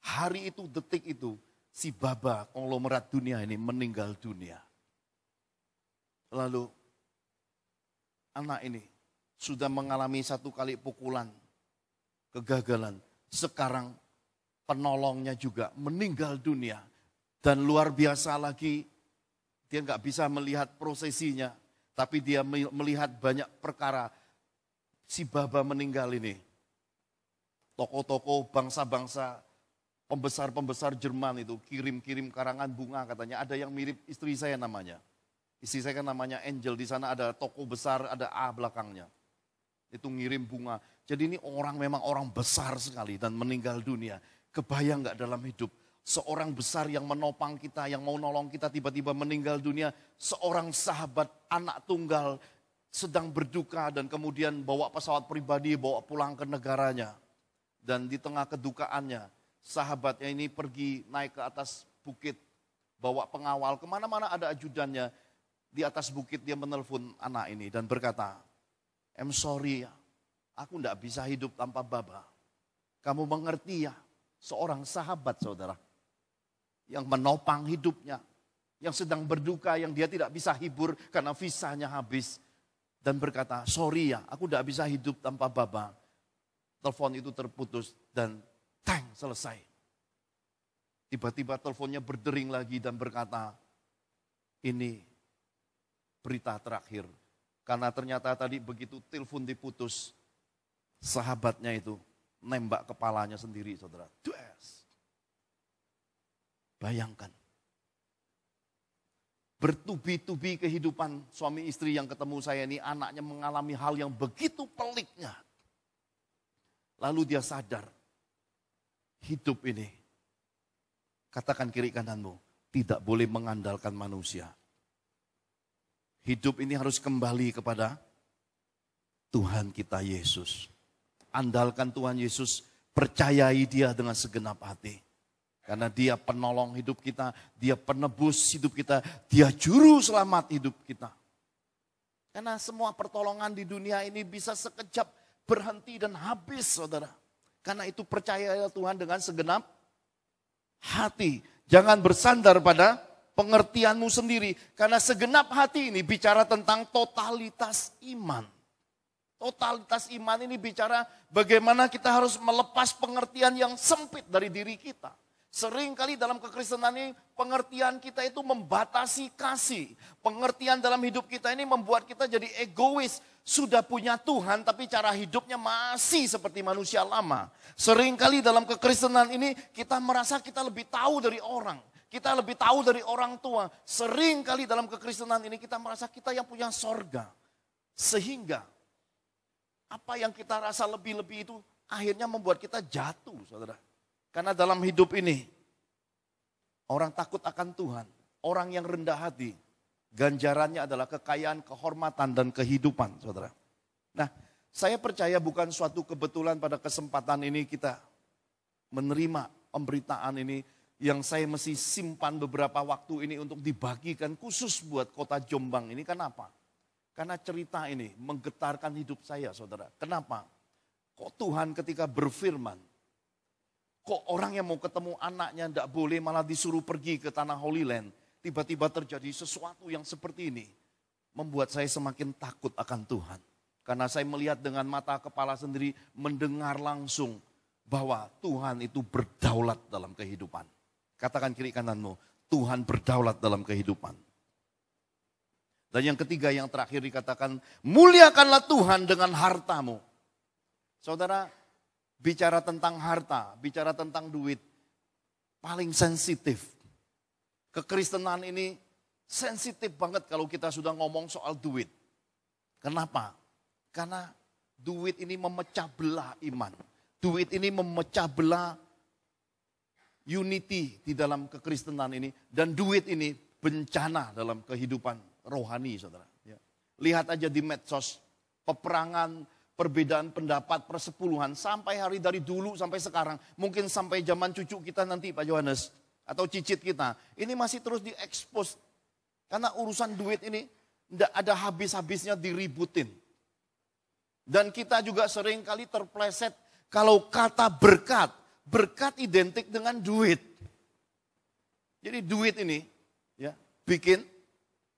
hari itu, detik itu, si Baba konglomerat dunia ini meninggal dunia. Lalu anak ini sudah mengalami satu kali pukulan, kegagalan. Sekarang penolongnya juga meninggal dunia. Dan luar biasa lagi, dia nggak bisa melihat prosesinya, tapi dia melihat banyak perkara. si Baba meninggal ini, tokoh-tokoh bangsa-bangsa, pembesar-pembesar Jerman itu kirim-kirim karangan bunga katanya. Ada yang mirip istri saya namanya. Istri saya kan namanya Angel, di sana ada toko besar, ada A belakangnya. Itu ngirim bunga. Jadi ini orang memang orang besar sekali dan meninggal dunia. Kebayang gak dalam hidup? Seorang besar yang menopang kita, yang mau nolong kita tiba-tiba meninggal dunia. Seorang sahabat anak tunggal sedang berduka dan kemudian bawa pesawat pribadi, bawa pulang ke negaranya. Dan di tengah kedukaannya, sahabatnya ini pergi naik ke atas bukit, bawa pengawal, kemana-mana ada ajudannya. Di atas bukit dia menelpon anak ini dan berkata, I'm sorry ya, aku tidak bisa hidup tanpa Baba. Kamu mengerti ya, seorang sahabat saudara, yang menopang hidupnya, yang sedang berduka, yang dia tidak bisa hibur karena visanya habis. Dan berkata, sorry ya, aku tidak bisa hidup tanpa Baba. Telepon itu terputus dan tang, selesai. Tiba-tiba teleponnya berdering lagi dan berkata, ini berita terakhir. Karena ternyata tadi begitu telepon diputus, sahabatnya itu nembak kepalanya sendiri, saudara. Dues. Bayangkan. Bertubi-tubi kehidupan suami istri yang ketemu saya ini, anaknya mengalami hal yang begitu peliknya. Lalu dia sadar, hidup ini, katakan kiri kananmu, tidak boleh mengandalkan manusia. Hidup ini harus kembali kepada Tuhan kita Yesus. Andalkan Tuhan Yesus, percayai dia dengan segenap hati. Karena dia penolong hidup kita, dia penebus hidup kita, dia juru selamat hidup kita. Karena semua pertolongan di dunia ini bisa sekejap berhenti dan habis, saudara. Karena itu percayailah Tuhan dengan segenap hati. Jangan bersandar pada pengertianmu sendiri. Karena segenap hati ini bicara tentang totalitas iman. Totalitas iman ini bicara bagaimana kita harus melepas pengertian yang sempit dari diri kita. Seringkali dalam kekristenan ini pengertian kita itu membatasi kasih. Pengertian dalam hidup kita ini membuat kita jadi egois. Sudah punya Tuhan tapi cara hidupnya masih seperti manusia lama. Seringkali dalam kekristenan ini kita merasa kita lebih tahu dari orang. Kita lebih tahu dari orang tua. Seringkali dalam kekristenan ini kita merasa kita yang punya sorga. Sehingga apa yang kita rasa lebih-lebih itu akhirnya membuat kita jatuh, saudara. Karena dalam hidup ini orang takut akan Tuhan. Orang yang rendah hati. Ganjarannya adalah kekayaan, kehormatan, dan kehidupan, saudara. Nah, saya percaya bukan suatu kebetulan pada kesempatan ini kita menerima pemberitaan ini yang saya mesti simpan beberapa waktu ini untuk dibagikan khusus buat kota Jombang ini. Kenapa? Karena cerita ini menggetarkan hidup saya, saudara. Kenapa? Kok Tuhan ketika berfirman, kok orang yang mau ketemu anaknya tidak boleh malah disuruh pergi ke tanah Holy Land. Tiba-tiba terjadi sesuatu yang seperti ini. Membuat saya semakin takut akan Tuhan. Karena saya melihat dengan mata kepala sendiri, mendengar langsung bahwa Tuhan itu berdaulat dalam kehidupan. Katakan kiri kananmu, Tuhan berdaulat dalam kehidupan. Dan yang ketiga, yang terakhir dikatakan, muliakanlah Tuhan dengan hartamu. Saudara, bicara tentang harta, bicara tentang duit, paling sensitif. Kekristenan ini sensitif banget kalau kita sudah ngomong soal duit. Kenapa? Karena duit ini memecah belah iman. Duit ini memecah belah unity di dalam kekristenan ini. Dan duit ini bencana dalam kehidupan rohani, saudara. Ya. Lihat aja di medsos, peperangan, perbedaan pendapat, persepuluhan. Sampai hari dari dulu sampai sekarang. Mungkin sampai zaman cucu kita nanti, Pak Yohanes. Atau cicit kita. Ini masih terus diekspos. Karena urusan duit ini tidak ada habis-habisnya diributin. Dan kita juga seringkali terpleset kalau kata berkat. Berkat identik dengan duit. Jadi duit ini ya bikin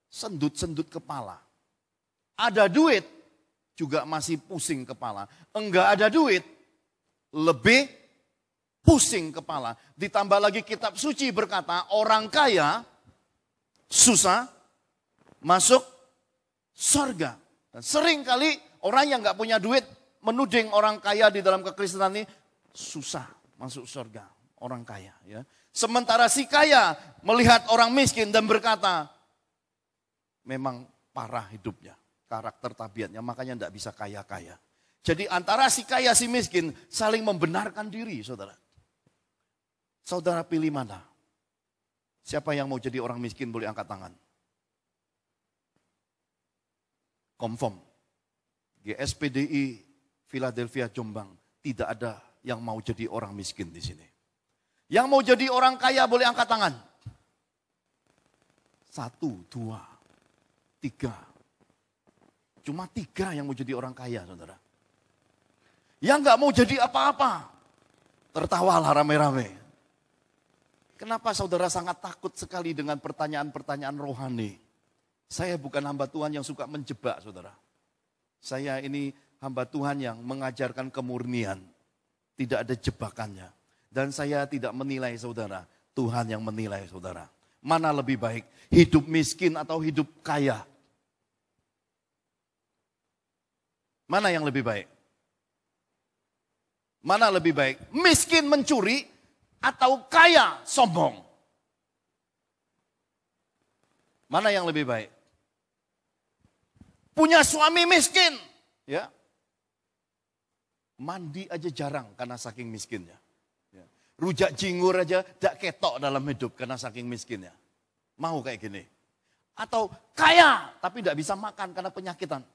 sendut-sendut kepala. Ada duit juga masih pusing kepala. Enggak ada duit lebih pusing kepala. Ditambah lagi kitab suci berkata orang kaya susah masuk surga. Dan seringkali orang yang enggak punya duit menuding orang kaya di dalam kekristenan ini susah masuk surga orang kaya. Ya. Sementara si kaya melihat orang miskin dan berkata, memang parah hidupnya, karakter tabiatnya, makanya tidak bisa kaya-kaya. Jadi antara si kaya si miskin saling membenarkan diri, saudara. Saudara pilih mana? Siapa yang mau jadi orang miskin boleh angkat tangan. Confirm. GSPDI Philadelphia Jombang tidak ada yang mau jadi orang miskin di sini. Yang mau jadi orang kaya boleh angkat tangan. 1, 2, 3. Cuma 3 yang mau jadi orang kaya, saudara. Yang nggak mau jadi apa-apa, tertawalah rame-rame. Kenapa saudara sangat takut sekali dengan pertanyaan-pertanyaan rohani? Saya bukan hamba Tuhan yang suka menjebak, saudara. Saya ini hamba Tuhan yang mengajarkan kemurnian. Tidak ada jebakannya. Dan saya tidak menilai saudara. Tuhan yang menilai saudara. Mana lebih baik? Hidup miskin atau hidup kaya? Mana yang lebih baik? Mana lebih baik? Miskin mencuri atau kaya sombong? Mana yang lebih baik? Punya suami miskin, ya. Mandi aja jarang karena saking miskinnya. Ya. Rujak jingur aja tidak ketok dalam hidup karena saking miskinnya. Mau kayak gini. Atau kaya tapi tidak bisa makan karena penyakitan.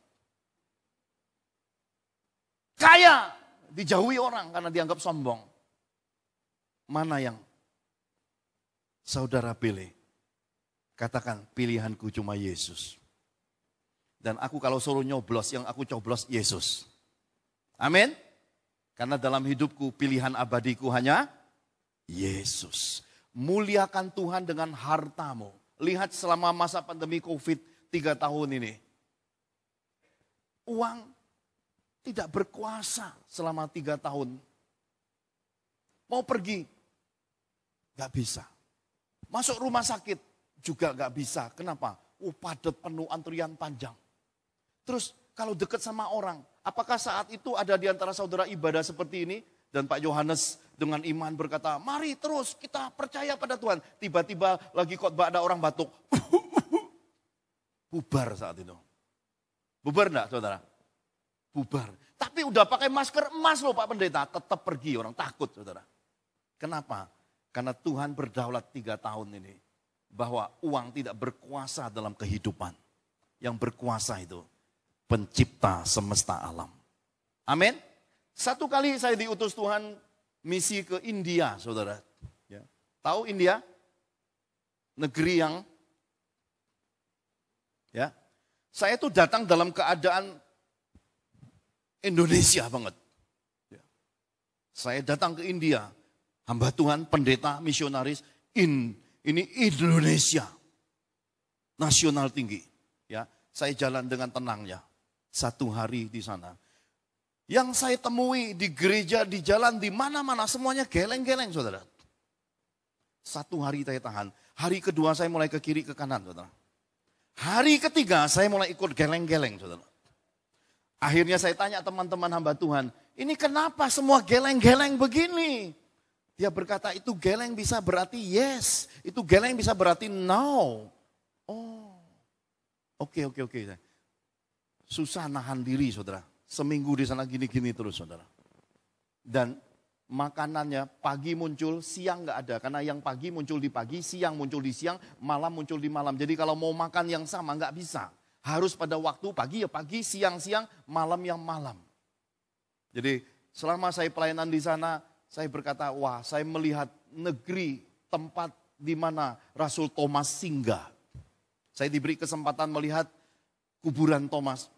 Kaya dijauhi orang karena dianggap sombong. Mana yang saudara pilih? Katakan, pilihanku cuma Yesus. Dan aku kalau suruh nyoblos, yang aku coblos Yesus. Amin. Karena dalam hidupku pilihan abadiku hanya Yesus. Muliakan Tuhan dengan hartamu. Lihat selama masa pandemi COVID 3 tahun ini. Uang tidak berkuasa selama 3 tahun. Mau pergi, gak bisa. Masuk rumah sakit juga gak bisa. Kenapa? Padat, penuh, antrian panjang. Terus kalau dekat sama orang, apakah saat itu ada di antara saudara ibadah seperti ini? Dan Pak Yohanes dengan iman berkata, mari terus kita percaya pada Tuhan. Tiba-tiba lagi khotbah ada orang batuk. Bubar saat itu. Bubar enggak saudara? Bubar. Tapi udah pakai masker emas loh Pak Pendeta. Tetap pergi, orang takut saudara. Kenapa? Karena Tuhan berdaulat 3 tahun ini. Bahwa uang tidak berkuasa dalam kehidupan. Yang berkuasa itu Pencipta semesta alam. Amin. Satu kali saya diutus Tuhan misi ke India, saudara. Ya. Tahu India? Negeri yang, ya. Saya tuh datang dalam keadaan Indonesia banget. Ya. Saya datang ke India, hamba Tuhan, pendeta, misionaris, ini Indonesia, nasional tinggi. Ya, saya jalan dengan tenangnya. 1 hari di sana. Yang saya temui di gereja, di jalan, di mana-mana, semuanya geleng-geleng, saudara. 1 hari saya tahan. Hari kedua saya mulai ke kiri, ke kanan, saudara. Hari ketiga saya mulai ikut geleng-geleng, saudara. Akhirnya saya tanya teman-teman hamba Tuhan, ini kenapa semua geleng-geleng begini? Dia berkata, itu geleng bisa berarti yes. Itu geleng bisa berarti no. Oh, oke. Susah nahan diri saudara. Seminggu di sana gini-gini terus saudara. Dan makanannya pagi muncul, siang nggak ada. Karena yang pagi muncul di pagi, siang muncul di siang, malam muncul di malam. Jadi kalau mau makan yang sama nggak bisa. Harus pada waktu pagi ya pagi, siang-siang, malam yang malam. Jadi selama saya pelayanan di sana, saya berkata, wah saya melihat negeri tempat di mana Rasul Thomas singgah. Saya diberi kesempatan melihat kuburan Thomas.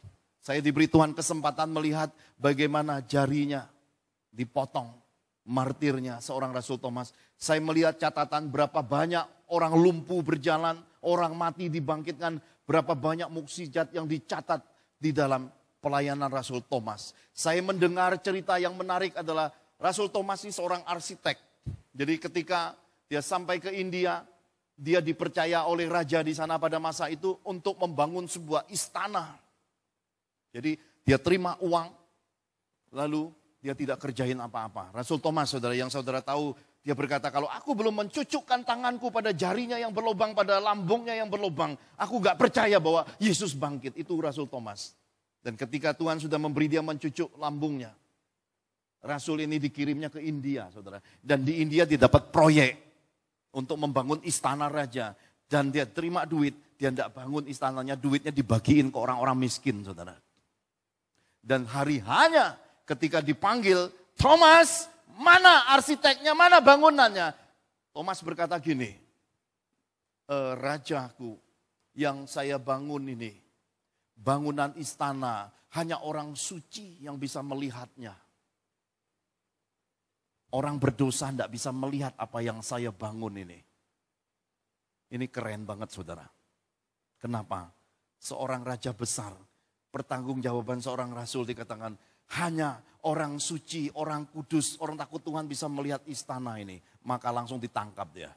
Saya diberi Tuhan kesempatan melihat bagaimana jarinya dipotong, martirnya seorang Rasul Thomas. Saya melihat catatan berapa banyak orang lumpuh berjalan, orang mati dibangkitkan, berapa banyak mukjizat yang dicatat di dalam pelayanan Rasul Thomas. Saya mendengar cerita yang menarik adalah Rasul Thomas ini seorang arsitek. Jadi ketika dia sampai ke India, dia dipercaya oleh raja di sana pada masa itu untuk membangun sebuah istana. Jadi dia terima uang, lalu dia tidak kerjain apa-apa. Rasul Thomas, saudara, yang saudara tahu, dia berkata, kalau aku belum mencucukkan tanganku pada jarinya yang berlubang, pada lambungnya yang berlubang, aku gak percaya bahwa Yesus bangkit. Itu Rasul Thomas. Dan ketika Tuhan sudah memberi dia mencucuk lambungnya, Rasul ini dikirimnya ke India, saudara. Dan di India dia dapat proyek untuk membangun istana raja. Dan dia terima duit, dia tidak bangun istananya, duitnya dibagiin ke orang-orang miskin, saudara. Dan hari hanya ketika dipanggil, Thomas, mana arsiteknya, mana bangunannya? Thomas berkata gini, rajaku yang saya bangun ini, bangunan istana, hanya orang suci yang bisa melihatnya. Orang berdosa tidak bisa melihat apa yang saya bangun ini. Ini keren banget, saudara. Kenapa? Seorang raja besar, pertanggungjawaban seorang rasul dikatakan, hanya orang suci, orang kudus, orang takut Tuhan bisa melihat istana ini. Maka langsung ditangkap dia.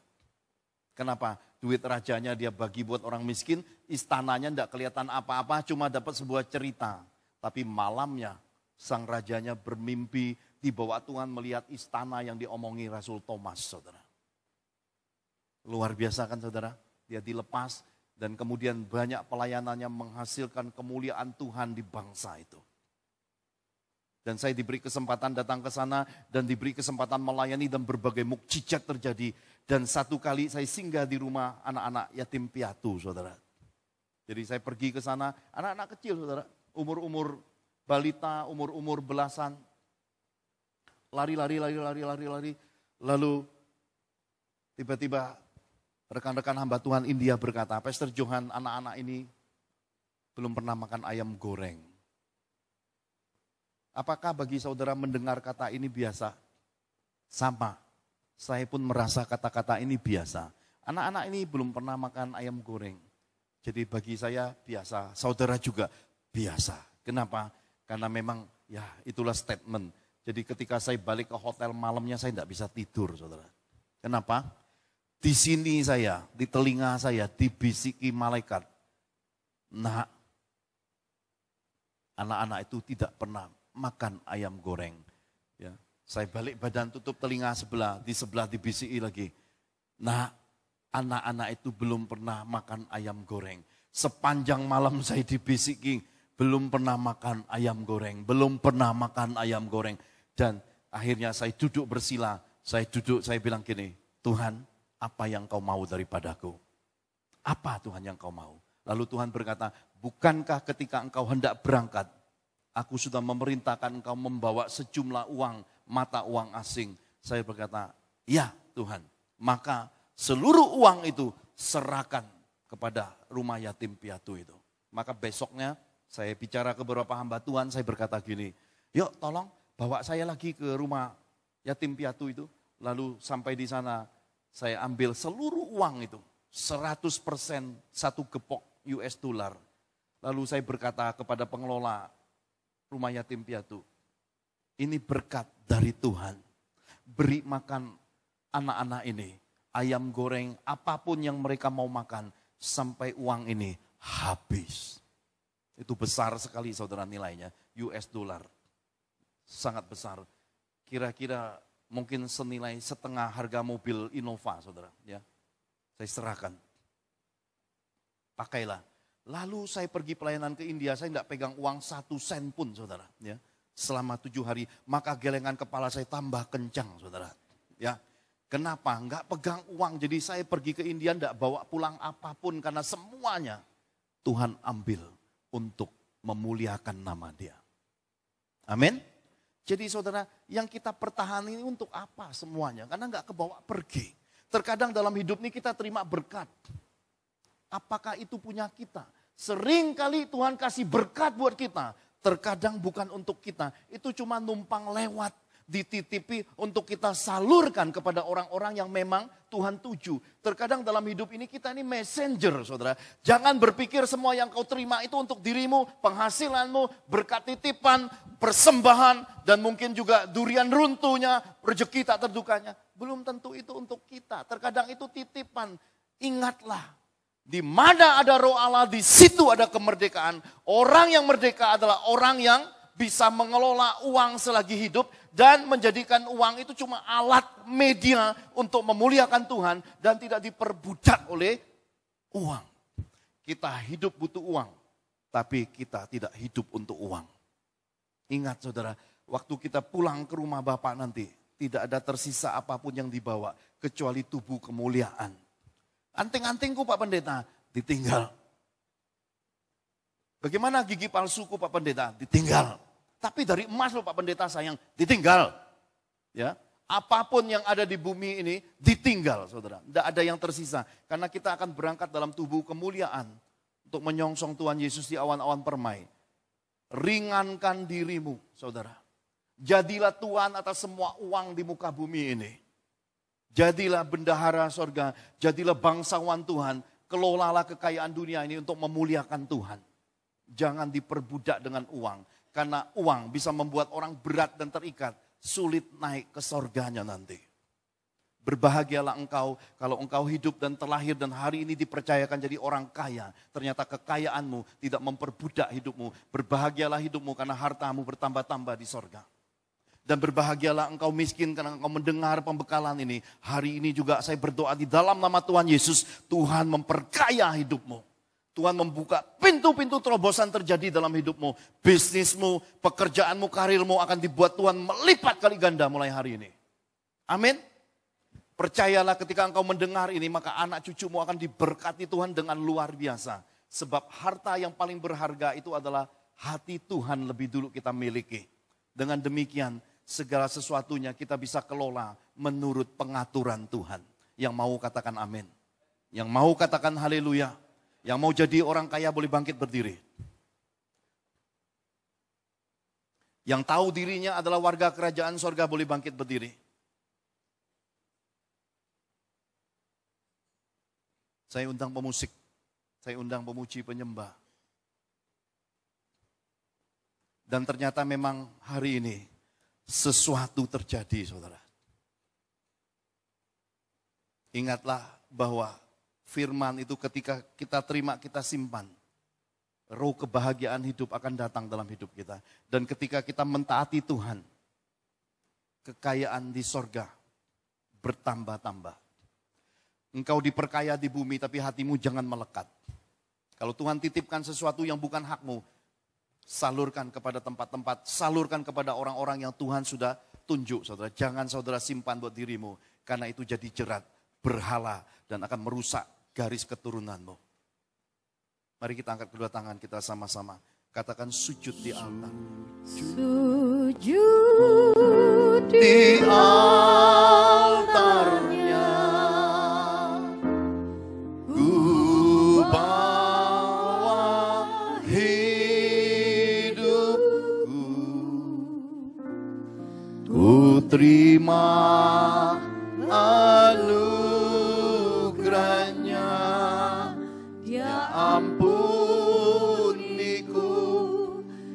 Kenapa? Duit rajanya dia bagi buat orang miskin, istananya tidak kelihatan apa-apa, cuma dapat sebuah cerita. Tapi malamnya sang rajanya bermimpi, dibawa Tuhan melihat istana yang diomongi Rasul Thomas, saudara. Luar biasa kan, saudara? Dia dilepas dan kemudian banyak pelayanannya menghasilkan kemuliaan Tuhan di bangsa itu. Dan saya diberi kesempatan datang ke sana dan diberi kesempatan melayani dan berbagai mukjizat terjadi. Dan satu kali saya singgah di rumah anak-anak yatim piatu, saudara. Jadi saya pergi ke sana, anak-anak kecil, saudara. Umur-umur balita, umur-umur belasan. Lari. Lalu tiba-tiba rekan-rekan hamba Tuhan India berkata, Pastor Johan, anak-anak ini belum pernah makan ayam goreng. Apakah bagi saudara mendengar kata ini biasa? Sama, saya pun merasa kata-kata ini biasa. Anak-anak ini belum pernah makan ayam goreng. Jadi bagi saya biasa, saudara juga biasa. Kenapa? Karena memang ya itulah statement. Jadi ketika saya balik ke hotel malamnya saya tidak bisa tidur, saudara. Kenapa? Di sini saya, di telinga saya dibisiki malaikat. Nah, anak-anak itu tidak pernah makan ayam goreng. Ya, saya balik badan tutup telinga sebelah, di sebelah dibisiki lagi. Nah, anak-anak itu belum pernah makan ayam goreng. Sepanjang malam saya dibisiki, belum pernah makan ayam goreng, belum pernah makan ayam goreng. Dan akhirnya saya duduk bersila, saya bilang gini, Tuhan, apa yang kau mau daripadaku? Apa Tuhan yang kau mau? Lalu Tuhan berkata, bukankah ketika engkau hendak berangkat, aku sudah memerintahkan engkau membawa sejumlah uang, mata uang asing. Saya berkata, ya Tuhan. Maka seluruh uang itu serahkan kepada rumah yatim piatu itu. Maka besoknya saya bicara ke beberapa hamba Tuhan, saya berkata gini, yuk tolong bawa saya lagi ke rumah yatim piatu itu. Lalu sampai di sana, saya ambil seluruh uang itu, 100% satu gepok US dollar. Lalu saya berkata kepada pengelola rumah yatim piatu, ini berkat dari Tuhan. Beri makan anak-anak ini, ayam goreng, apapun yang mereka mau makan, sampai uang ini habis. Itu besar sekali saudara nilainya, US dollar. Sangat besar. Kira-kira mungkin senilai setengah harga mobil Innova, saudara. Ya, saya serahkan. Pakailah. Lalu saya pergi pelayanan ke India, saya tidak pegang uang 1 sen pun, saudara. Ya, selama 7 hari, maka gelengan kepala saya tambah kencang, saudara. Ya, kenapa? Enggak pegang uang, jadi saya pergi ke India tidak bawa pulang apapun, karena semuanya Tuhan ambil untuk memuliakan nama Dia. Amin. Jadi saudara, yang kita pertahanin ini untuk apa semuanya? Karena enggak kebawa pergi. Terkadang dalam hidup ini kita terima berkat. Apakah itu punya kita? Sering kali Tuhan kasih berkat buat kita. Terkadang bukan untuk kita. Itu cuma numpang lewat. Dititipi untuk kita salurkan kepada orang-orang yang memang Tuhan tuju. Terkadang dalam hidup ini kita ini messenger, saudara. Jangan berpikir semua yang kau terima itu untuk dirimu, penghasilanmu, berkat titipan, persembahan, dan mungkin juga durian runtuhnya, rezeki tak terdukanya. Belum tentu itu untuk kita. Terkadang itu titipan. Ingatlah, di mana ada roh Allah, di situ ada kemerdekaan. Orang yang merdeka adalah orang yang bisa mengelola uang selagi hidup dan menjadikan uang itu cuma alat media untuk memuliakan Tuhan dan tidak diperbudak oleh uang. Kita hidup butuh uang, tapi kita tidak hidup untuk uang. Ingat saudara, waktu kita pulang ke rumah Bapak nanti, tidak ada tersisa apapun yang dibawa, kecuali tubuh kemuliaan. Anting-antingku Pak Pendeta, ditinggal. Bagaimana gigi palsuku Pak Pendeta? Ditinggal. Tapi dari emas loh Pak Pendeta sayang, ditinggal. Ya, apapun yang ada di bumi ini ditinggal saudara. Tidak ada yang tersisa. Karena kita akan berangkat dalam tubuh kemuliaan untuk menyongsong Tuhan Yesus di awan-awan permai. Ringankan dirimu saudara. Jadilah Tuhan atas semua uang di muka bumi ini. Jadilah bendahara sorga, jadilah bangsawan Tuhan. Kelolalah kekayaan dunia ini untuk memuliakan Tuhan. Jangan diperbudak dengan uang. Karena uang bisa membuat orang berat dan terikat. Sulit naik ke sorganya nanti. Berbahagialah engkau kalau engkau hidup dan terlahir dan hari ini dipercayakan jadi orang kaya. Ternyata kekayaanmu tidak memperbudak hidupmu. Berbahagialah hidupmu karena hartamu bertambah-tambah di sorga. Dan berbahagialah engkau miskin karena engkau mendengar pembekalan ini. Hari ini juga saya berdoa di dalam nama Tuhan Yesus. Tuhan memperkaya hidupmu. Tuhan membuka pintu-pintu terobosan terjadi dalam hidupmu. Bisnismu, pekerjaanmu, karirmu akan dibuat Tuhan melipat kali ganda mulai hari ini. Amin. Percayalah ketika engkau mendengar ini maka anak cucumu akan diberkati Tuhan dengan luar biasa. Sebab harta yang paling berharga itu adalah hati Tuhan lebih dulu kita miliki. Dengan demikian segala sesuatunya kita bisa kelola menurut pengaturan Tuhan. Yang mau katakan amin. Yang mau katakan haleluya. Yang mau jadi orang kaya boleh bangkit berdiri. Yang tahu dirinya adalah warga kerajaan sorga boleh bangkit berdiri. Saya undang pemusik. Saya undang pemuji penyembah. Dan ternyata memang hari ini sesuatu terjadi saudara. Ingatlah bahwa firman itu ketika kita terima, kita simpan. Roh kebahagiaan hidup akan datang dalam hidup kita. Dan ketika kita mentaati Tuhan, kekayaan di sorga bertambah-tambah. Engkau diperkaya di bumi tapi hatimu jangan melekat. Kalau Tuhan titipkan sesuatu yang bukan hakmu, salurkan kepada tempat-tempat, salurkan kepada orang-orang yang Tuhan sudah tunjuk saudara. Jangan saudara simpan buat dirimu, karena itu jadi jerat, berhala dan akan merusak garis keturunanmu. Mari kita angkat kedua tangan kita sama-sama. Katakan sujud di altar. Sujud Di altarnya ku bawa hidupku. Ku terima anugerahnya, Dia ampuniku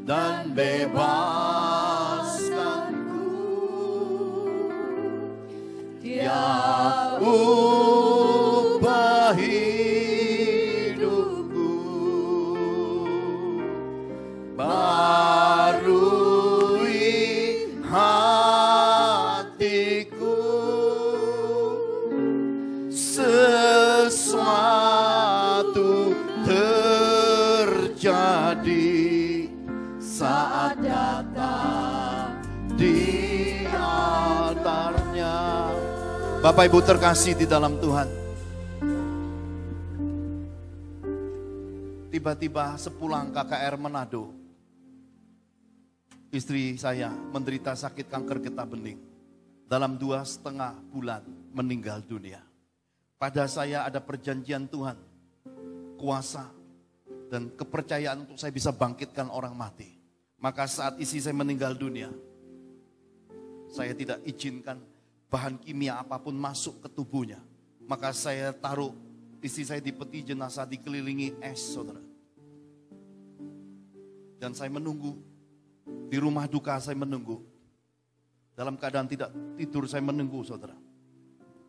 dan bebaskanku. Dia ubah hidupku, barui hatiku. Sesuatu terjadi saat datang di altarnya. Bapak Ibu terkasih di dalam Tuhan. Tiba-tiba sepulang KKR Manado, istri saya menderita sakit kanker getah bening. Dalam 2,5 bulan meninggal dunia. Pada saya ada perjanjian Tuhan, kuasa dan kepercayaan untuk saya bisa bangkitkan orang mati. Maka saat istri saya meninggal dunia, saya tidak izinkan bahan kimia apapun masuk ke tubuhnya. Maka saya taruh istri saya di peti jenazah dikelilingi es saudara. Dan saya menunggu, di rumah duka saya menunggu. Dalam keadaan tidak tidur saya menunggu saudara.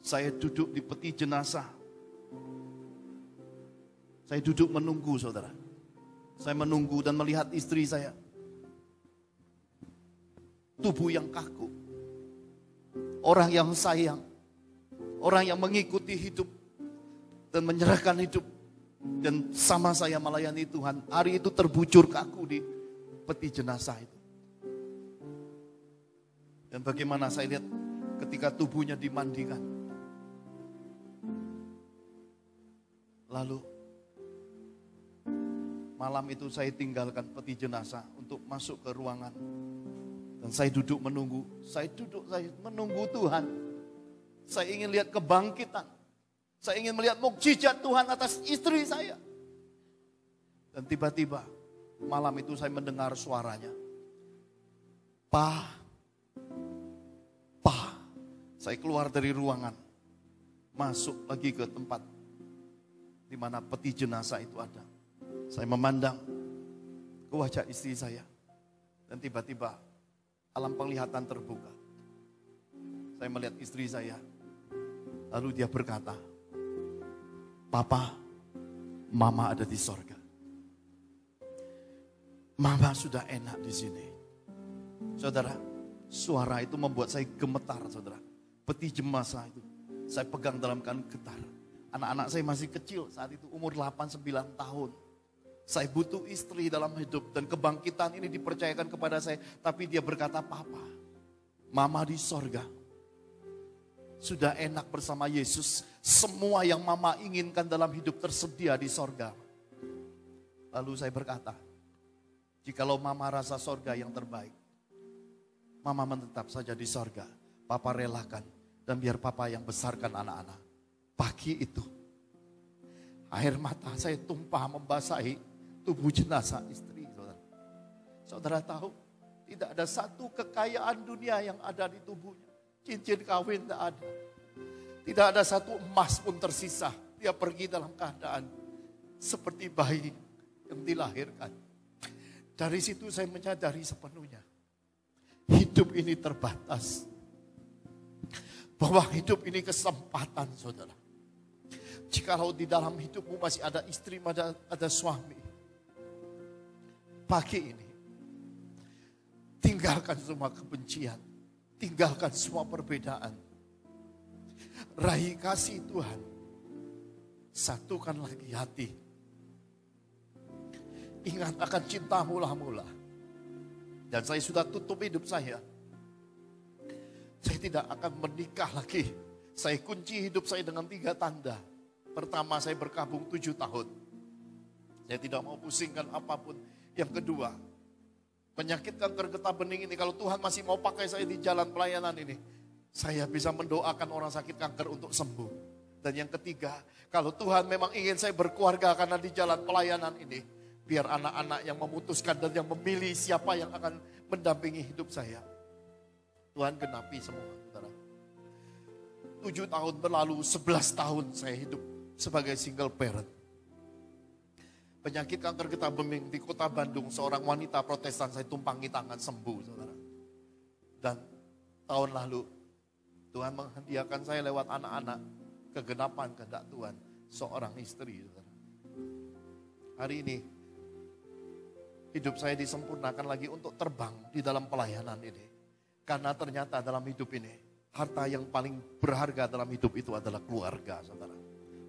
Saya duduk di peti jenazah. Saya duduk menunggu saudara. Saya menunggu dan melihat istri saya. tubuh yang kaku. Orang yang sayang, orang yang mengikuti hidup dan menyerahkan hidup. Dan sama saya melayani Tuhan, hari itu terbujur kaku di peti jenazah itu. Dan bagaimana saya lihat ketika tubuhnya dimandikan. Lalu malam itu saya tinggalkan peti jenazah untuk masuk ke ruangan. Dan saya duduk menunggu. Saya menunggu Tuhan. Saya ingin lihat kebangkitan. Saya ingin melihat mukjizat Tuhan atas istri saya. Dan tiba-tiba malam itu saya mendengar suaranya. Pa. Saya keluar dari ruangan. Masuk lagi ke tempat di mana peti jenazah itu ada. Saya memandang ke wajah istri saya. Dan tiba-tiba alam penglihatan terbuka. Saya melihat istri saya. Lalu dia berkata, Papa, Mama ada di sorga. Mama sudah enak di sini. Saudara, suara itu membuat saya gemetar, saudara. Peti jenazah itu saya pegang dalam keadaan getar. Anak-anak saya masih kecil saat itu, umur 8-9 tahun. Saya butuh istri dalam hidup dan kebangkitan ini dipercayakan kepada saya. Tapi dia berkata, Papa, Mama di sorga. Sudah enak bersama Yesus. Semua yang Mama inginkan dalam hidup tersedia di sorga. Lalu saya berkata, jikalau Mama rasa sorga yang terbaik, Mama menetap saja di sorga. Papa relakan dan biar Papa yang besarkan anak-anak. Pagi itu, air mata saya tumpah membasahi tubuh jenazah istri. Saudara, saudara tahu, tidak ada satu kekayaan dunia yang ada di tubuhnya. Cincin kawin tidak ada. Tidak ada satu emas pun tersisa. Dia pergi dalam keadaan seperti bayi yang dilahirkan. Dari situ saya menyadari sepenuhnya. Hidup ini terbatas. Bahwa hidup ini kesempatan, saudara. Jikalau di dalam hidupmu masih ada istri, ada suami. Pagi ini, tinggalkan semua kebencian. Tinggalkan semua perbedaan. Raih kasih Tuhan. Satukan lagi hati. Ingat akan cinta mula-mula. Dan saya sudah tutup hidup saya. Saya tidak akan menikah lagi. Saya kunci hidup saya dengan 3 tanda. Pertama, saya berkabung 7 tahun. Saya tidak mau pusingkan apapun. Yang kedua, penyakit kanker getah bening ini, kalau Tuhan masih mau pakai saya di jalan pelayanan ini, saya bisa mendoakan orang sakit kanker untuk sembuh. Dan yang ketiga, kalau Tuhan memang ingin saya berkeluarga karena di jalan pelayanan ini, biar anak-anak yang memutuskan dan yang memilih siapa yang akan mendampingi hidup saya. Tuhan genapi semua, saudara. 7 tahun berlalu, 11 tahun saya hidup sebagai single parent. Penyakit kanker getah bening di kota Bandung, seorang wanita Protestan saya tumpangi tangan sembuh, saudara. Dan tahun lalu, Tuhan menghadiahkan saya lewat anak-anak, kegenapan kehendak Tuhan, seorang istri, saudara. Hari ini, hidup saya disempurnakan lagi untuk terbang di dalam pelayanan ini. Karena ternyata dalam hidup ini, harta yang paling berharga dalam hidup itu adalah keluarga, saudara.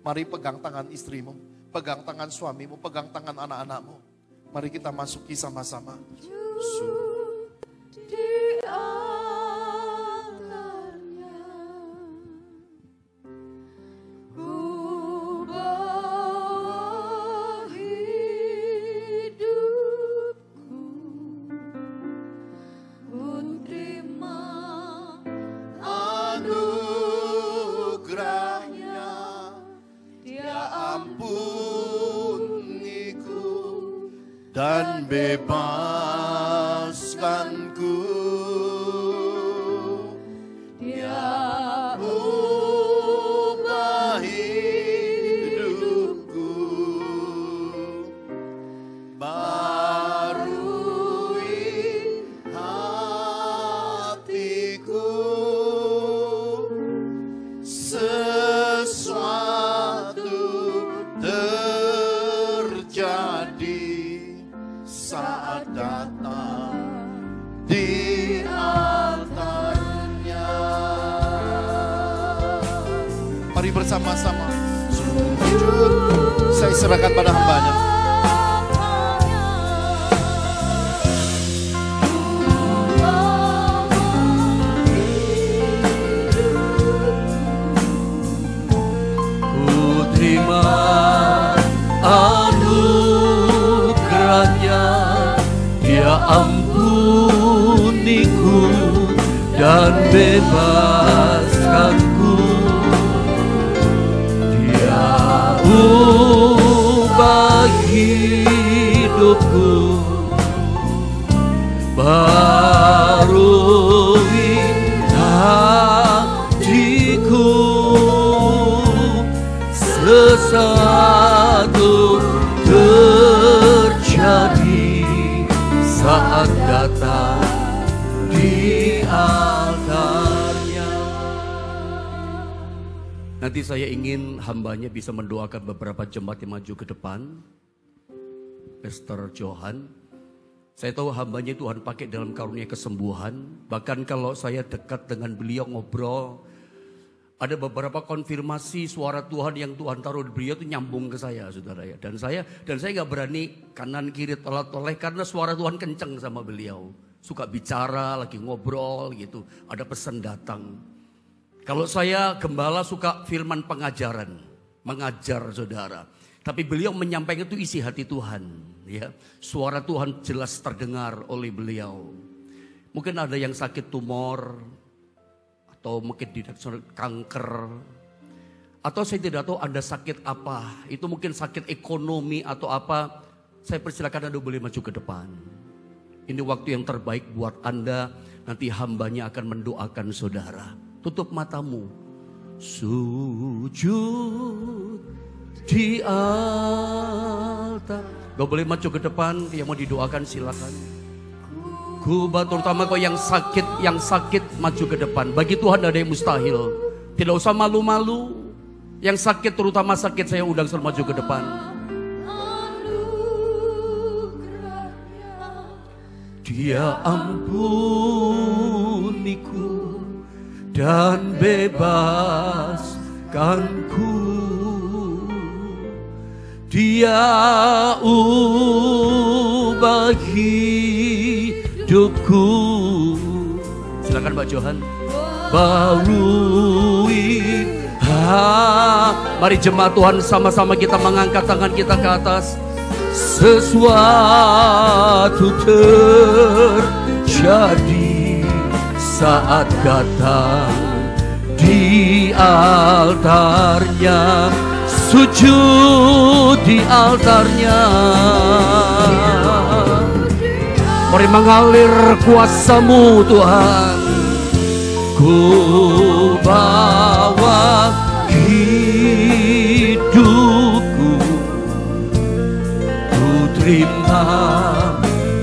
Mari pegang tangan istrimu, pegang tangan suamimu, pegang tangan anak-anakmu. Mari kita masuki sama-sama. Dan bebaskanku, Dia ubah hidupku, barui hatiku, sesuatu terjadi saat bersama-sama. Sujud, saya serahkan pada hambanya. Ku terima anugerahnya, Dia ampuniku dan bebaskanku. Dia ubah hidupku, barui hatiku. Sesuatu terjadi saat datang di altarnya. Nanti saya ingin hambanya bisa mendoakan beberapa jemaat yang maju ke depan. Pastor Johan, saya tahu hambanya Tuhan pakai dalam karunia kesembuhan. Bahkan kalau saya dekat dengan beliau ngobrol, ada beberapa konfirmasi suara Tuhan yang Tuhan taruh di beliau itu nyambung ke saya, saudara ya. Dan saya nggak berani kanan kiri tolak-toleh karena suara Tuhan kenceng sama beliau. Suka bicara, lagi ngobrol gitu. Ada pesan datang. Kalau saya gembala suka firman pengajaran, mengajar saudara. Tapi beliau menyampaikan itu isi hati Tuhan, ya. Suara Tuhan jelas terdengar oleh beliau. Mungkin ada yang sakit tumor, atau mungkin kanker, atau saya tidak tahu Anda sakit apa. Itu mungkin sakit ekonomi atau apa. Saya persilakan Anda boleh maju ke depan. Ini waktu yang terbaik buat Anda. Nanti hambanya akan mendoakan saudara. Tutup matamu. Sujud di altar. Gak boleh maju ke depan. Yang mau didoakan silakan. Kubat terutama kau yang sakit maju ke depan. Bagi Tuhan ada yang mustahil. Tidak usah malu-malu. Yang sakit terutama sakit saya undang semua maju ke depan. Dia ampuniku dan bebaskanku. Dia ubah hidupku. Silakan Mbak Johan. Barui. Mari jemaat Tuhan sama-sama kita mengangkat tangan kita ke atas. Sesuatu terjadi saat datang di altarnya. Sujud di altarnya. Mari mengalir kuasa-Mu Tuhan. Ku bawa hidupku, ku terima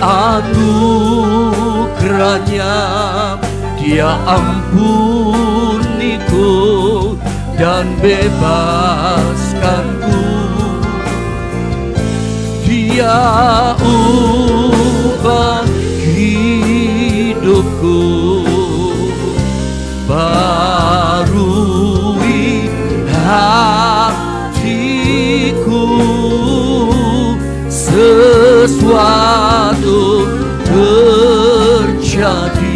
anugerahnya. Dia ampuniku dan bebaskanku. Dia ubah hidupku, barui hatiku. Sesuatu terjadi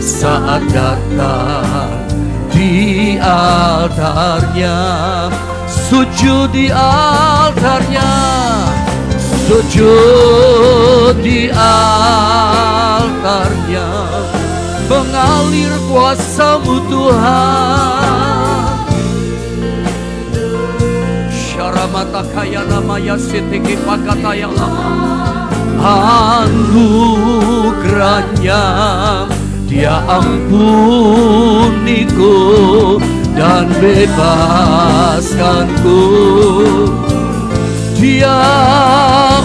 saat datang di altarnya. Sujud di altarnya. Sujud di altarnya. Mengalir kuasa-Mu Tuhan. Syaramata kaya namanya sitiki pakata yang lama. Anugerahnya Dia ampuniku dan bebaskanku. Dia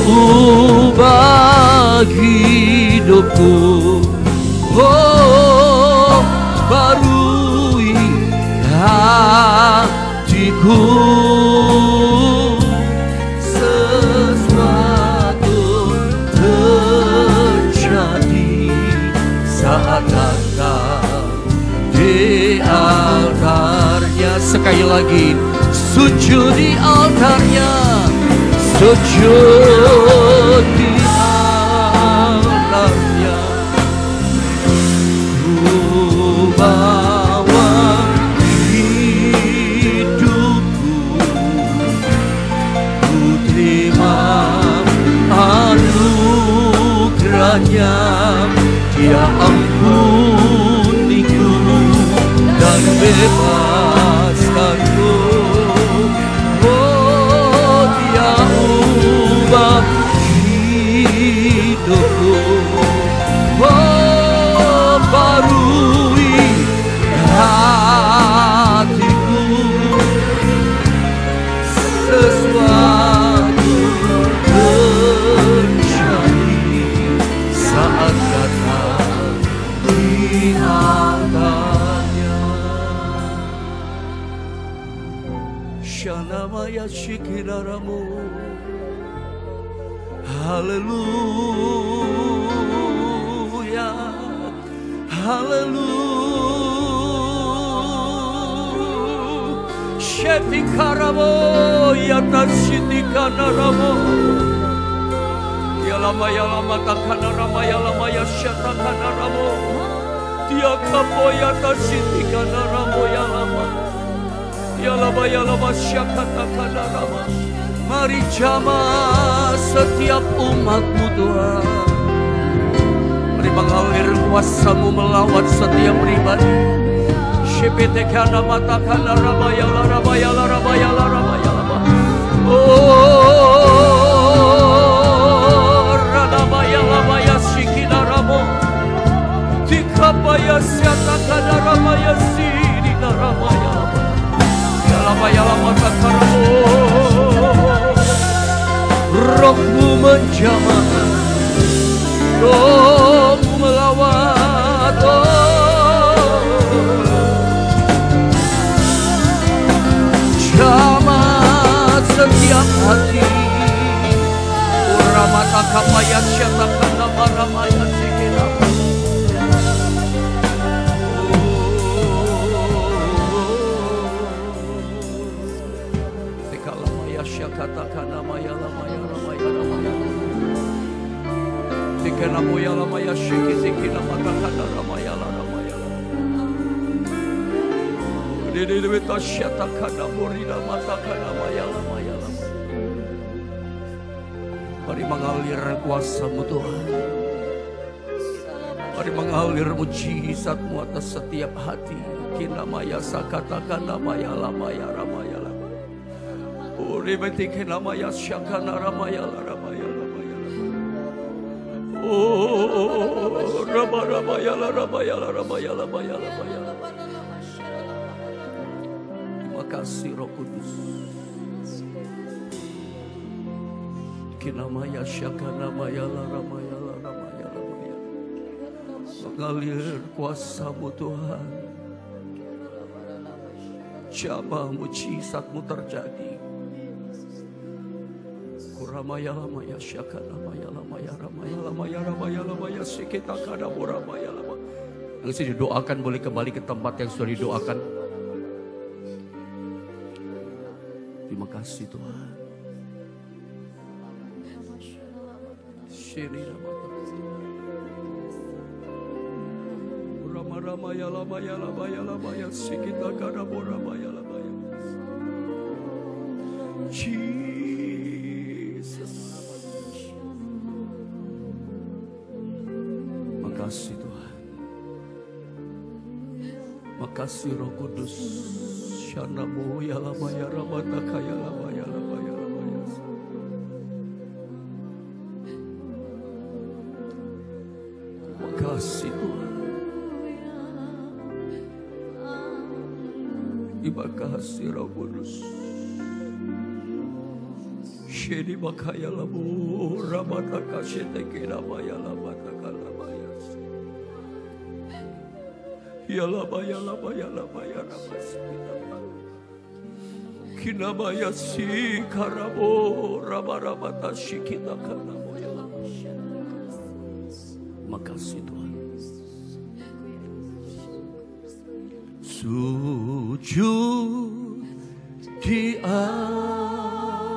ubah hidupku. Oh, barui hatiku. Sesuatu terjadi saat datang di altarnya. Sekali lagi, sujud di altarnya, sujud di altarnya. Ku bawa hidupku, ku terima anugerahnya. Dia ampuniku dan bebaskanku. Oh, Dia ubah hidupku. Oh, barui hatiku. Sesuatu terjadi saat datang di altarnya. Shanamaya Shikiraramu. Haleluya, haleluya. Shetikaramo yatashitikanaramo. Yalama yalama takanarama yalama yashatakanaramo. Tiakapo yatashitikanaramo yalama. Yalama yalama syakatakanarama. Mari jamah setiap umatmu Tuhan. Mari mengalir kuasa-Mu melawat setiap pribadi. Shipitekana matakana rabayala rabayala rabayala rabayala. Oh, radabayala baya shikina ramo. Tikapaya siatakana ramaya sirina rabayala. Yalabayala matakaramo. Roh-Mu menjamah, Roh-Mu melawat, jamah setiap hati. Uramata kapaya syatakana maramaya sikina. Tekalamaya syakatakana maya lamaya. Tikena moya la maya shiki tikina matakana ramaya la ramaya la. Dede beta syatakana borina matakana maya la maya la. Mari mengalir kuasa-Mu Tuhan. Mari mengalir mujizat-Mu atas setiap hati. Kina maya sakatakana maya la maya ramaya la. Ore betikena maya syakana ramaya la ramaya la. Oh, rabayala rabayala rabayala bayala bayala. Terima kasih Roh Kudus. Kinamaya syakana mayala ramayala ramayala bayala. Mengalir kuasa-Mu Tuhan. Jamah mujizat-Mu terjadi. Ramaya lamaya syakana maya lamaya ramaya lamaya ramaya lamaya sikita kada ramaya lama. Yang sudah didoakan boleh kembali ke tempat yang sudah didoakan. Terima kasih Tuhan. Shiri ramaya ramaya lamaya lamaya lamaya sikita kada ramaya lamaya. Makasih Tuhan. Makasih Roh Kudus. Syanamu ya lama ya rabataka ya lama ya lama ya lama ya. Makasih Tuhan. Terima kasih Roh Kudus. Shedi makaya lamu rabataka sheteke lama ya rabataka lama ya. Ya lama ya lama ya lama ya lama. Kinamaya si karabo rabarabata shikita kanamo ya lama. Makasih Tuhan. Sujud di altarnya.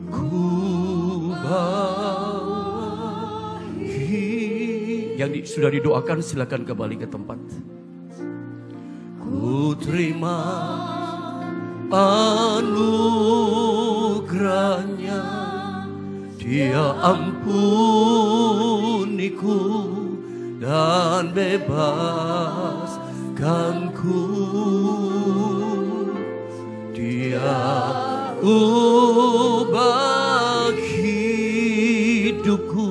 Ku bawahi. Yang sudah didoakan silakan kembali ke tempat. Ku terima anugerahnya, Dia ampuniku dan bebaskanku. Dia ubah hidupku,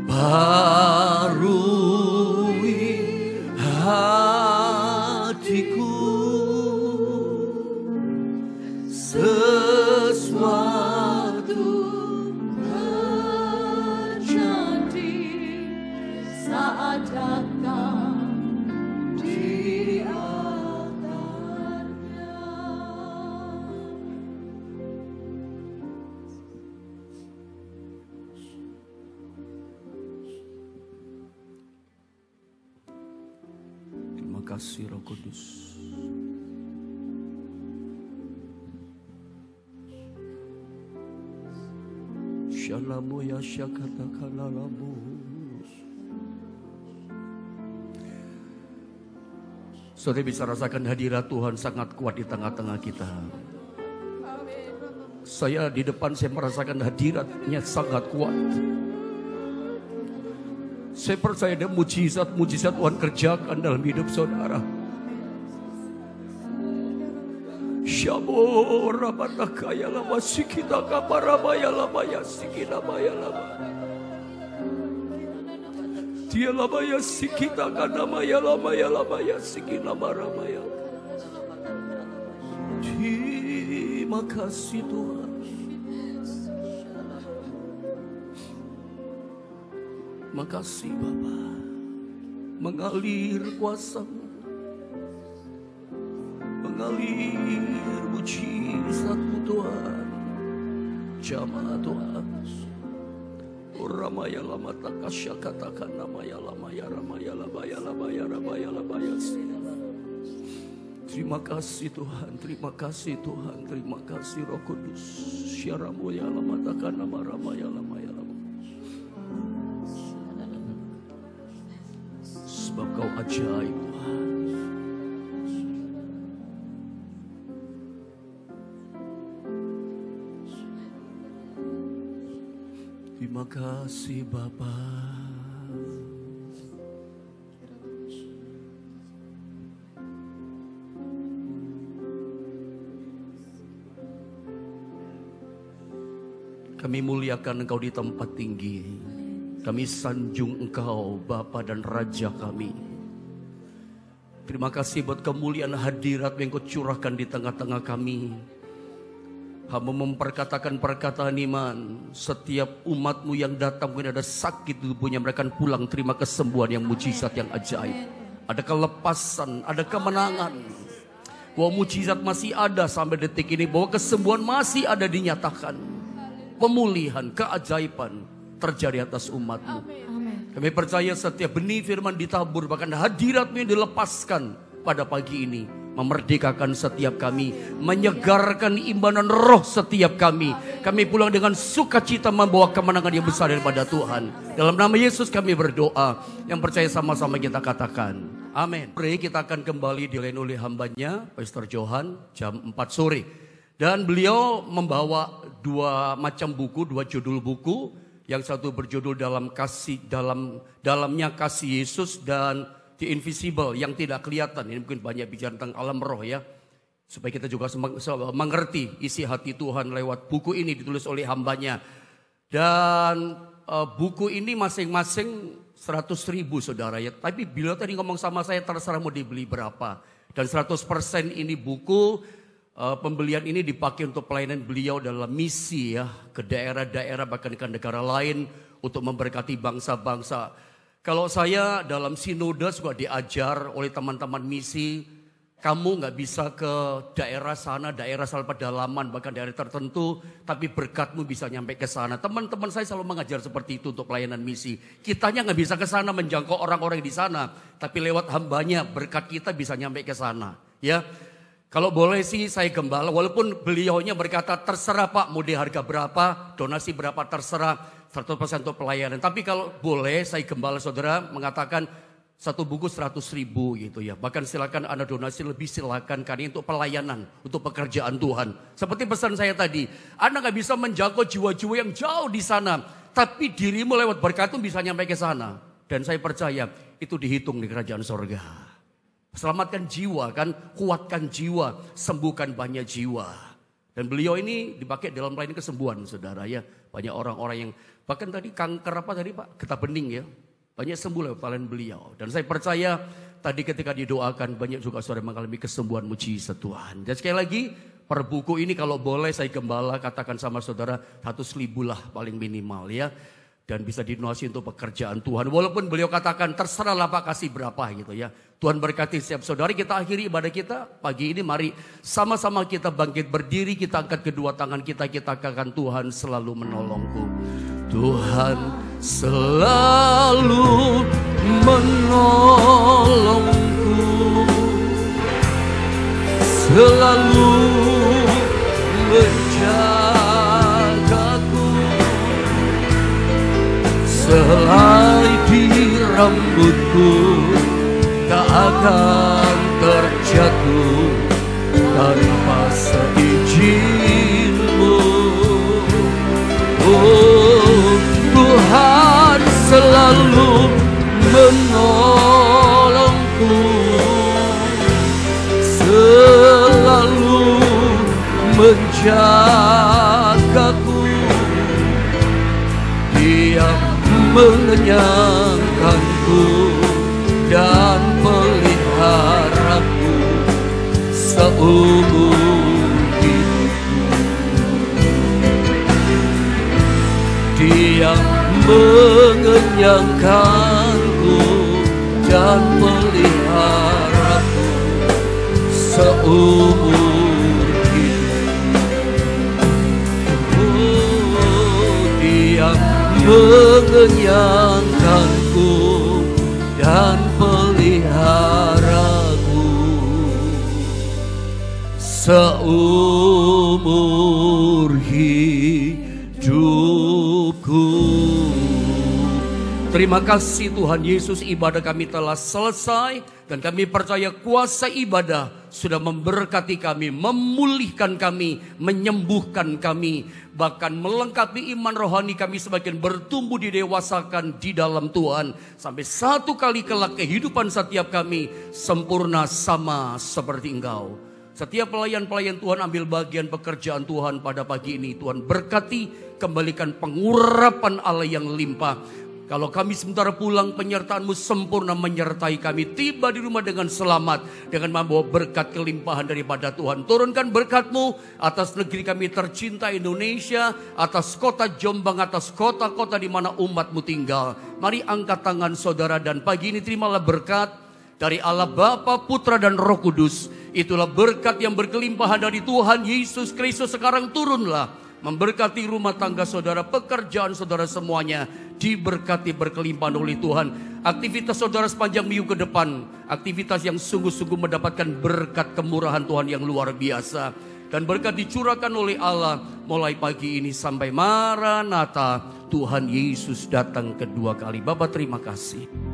barui hatiku, Sesuatu terjadi saat datang di altarnya. Terima kasih Roh Kudus. Shalamu ya syakata kalalamu. Saudara bisa rasakan hadirat Tuhan sangat kuat di tengah-tengah kita. Saya di depan saya merasakan hadiratnya sangat kuat. Saya percaya ada mujizat-mujizat Tuhan kerjakan dalam hidup saudara. Syamo rabatakaya lama sikita kabarabaya lama ya sikina maya lama. Dia lama ya sikita kanama ya lama ya sikina maramaya. Terima kasih Tuhan. Makasih Bapa, mengalir kuasa-Mu, mengalir mujizat-Mu Tuhan, jamaah Tuhan. Ramaya lama takasya katakan namanya lamaya ramaya labaya labaya rabaya labaya. Terima kasih Tuhan, terima kasih Tuhan, terima kasih Roh Kudus. Syaramu ya lama takkan nama ramaya lamaya lama. Sebab Kau ajaib Tuhan. Terima kasih Bapa. Kami muliakan Engkau di tempat tinggi. Kami sanjung Engkau Bapa dan Raja kami. Terima kasih buat kemuliaan hadirat yang Kau curahkan di tengah-tengah kami. Hamba memperkatakan perkataan iman. Setiap umat-Mu yang datang mungkin ada sakit di tubuhnya, mereka akan pulang terima kesembuhan yang mujizat yang ajaib. Ada kelepasan, ada kemenangan. Bahwa mujizat masih ada sampai detik ini, bahwa kesembuhan masih ada dinyatakan. Pemulihan, keajaiban terjadi atas umat-Mu. Kami percaya setiap benih firman ditabur, bahkan hadirat-Mu yang dilepaskan pada pagi ini. Memerdekakan setiap kami, menyegarkan imanan roh setiap kami. Kami pulang dengan sukacita membawa kemenangan yang besar daripada Tuhan. Dalam nama Yesus kami berdoa. Yang percaya sama-sama kita katakan amin. Hari kita akan kembali dilayani oleh hambanya Pastor Johan jam 4 sore. Dan beliau membawa dua macam buku, dua judul buku. Yang satu berjudul dalamnya kasih Yesus dan The Invisible, yang tidak kelihatan. Ini mungkin banyak bicara tentang alam roh ya. Supaya kita juga mengerti isi hati Tuhan lewat buku ini ditulis oleh hambanya. Dan buku ini masing-masing 100.000 saudara ya. Tapi beliau tadi ngomong sama saya terserah mau dibeli berapa. Dan 100% ini buku pembelian ini dipakai untuk pelayanan beliau dalam misi ya. Ke daerah-daerah bahkan ke negara lain untuk memberkati bangsa-bangsa. Kalau saya dalam sinode juga diajar oleh teman-teman misi Kamu nggak bisa ke daerah sana, daerah pedalaman, bahkan daerah tertentu, tapi berkatmu bisa nyampe ke sana. Teman-teman saya selalu mengajar seperti itu untuk pelayanan misi. Kitanya nggak bisa ke sana menjangkau orang-orang di sana, tapi lewat hambanya berkat kita bisa nyampe ke sana. Ya, kalau boleh sih saya gembala, walaupun beliaunya berkata terserah Pak, mau di harga berapa, donasi berapa terserah, 100% untuk pelayanan. Tapi kalau boleh saya gembala saudara mengatakan, satu buku 100.000 gitu ya. Bahkan silakan Anda donasi lebih silakan, karena untuk pelayanan, untuk pekerjaan Tuhan. Seperti pesan saya tadi, Anda gak bisa menjangkau jiwa-jiwa yang jauh di sana, tapi dirimu lewat berkatmu bisa nyampe ke sana. Dan saya percaya itu dihitung di kerajaan sorga. Selamatkan jiwa kan, kuatkan jiwa, sembuhkan banyak jiwa. Dan beliau ini dipakai dalam pelayanan kesembuhan saudara ya. Banyak orang-orang yang, bahkan tadi kanker apa tadi Pak, getah bening ya. Banyak sembuh lewat pelayanan beliau. Dan saya percaya tadi ketika didoakan banyak juga saudara mengalami kesembuhan mujizat Tuhan. Dan sekali lagi per buku ini kalau boleh saya gembala katakan sama saudara 100.000 lah paling minimal ya. Dan bisa dinonasi untuk pekerjaan Tuhan. Walaupun beliau katakan terserahlah Pak kasih berapa gitu ya. Tuhan berkati setiap saudara. Kita akhiri ibadah kita pagi ini. Mari sama-sama kita bangkit berdiri. Kita angkat kedua tangan kita. Kita katakan Tuhan selalu menolongku. Tuhan selalu menolongku. Selalu menjagaku. Selai di rambutku tak akan terjatuh tanpa seizin-Mu. Oh, Tuhan selalu menolongku, selalu menjagaku. Dia mengenyangkanku dan peliharaku seumur hidupku. Dia mengenyangkanku dan peliharaku seumur hidupku. Oh, Dia mengenyangkanku dan peliharaku seumur hidupku. Terima kasih Tuhan Yesus, ibadah kami telah selesai dan kami percaya kuasa ibadah sudah memberkati kami, memulihkan kami, menyembuhkan kami, bahkan melengkapi iman rohani kami semakin bertumbuh didewasakan di dalam Tuhan. Sampai satu kali kelak kehidupan setiap kami sempurna sama seperti Engkau. Setiap pelayan-pelayan Tuhan ambil bagian pekerjaan Tuhan pada pagi ini. Tuhan berkati, kembalikan pengurapan Allah yang limpah. Kalau kami sementara pulang, penyertaan-Mu sempurna menyertai kami. Tiba di rumah dengan selamat, dengan membawa berkat kelimpahan daripada Tuhan. Turunkan berkat-Mu atas negeri kami tercinta Indonesia, atas kota Jombang, atas kota-kota di mana umat-Mu tinggal. Mari angkat tangan saudara dan pagi ini terimalah berkat dari Allah Bapa, Putra dan Roh Kudus. Itulah berkat yang berkelimpahan dari Tuhan Yesus Kristus. Sekarang turunlah memberkati rumah tangga saudara, pekerjaan saudara semuanya diberkati berkelimpahan oleh Tuhan. Aktivitas saudara sepanjang minggu ke depan, aktivitas yang sungguh-sungguh mendapatkan berkat kemurahan Tuhan yang luar biasa. Dan berkat dicurahkan oleh Allah mulai pagi ini sampai Maranatha, Tuhan Yesus datang kedua kali. Bapa terima kasih.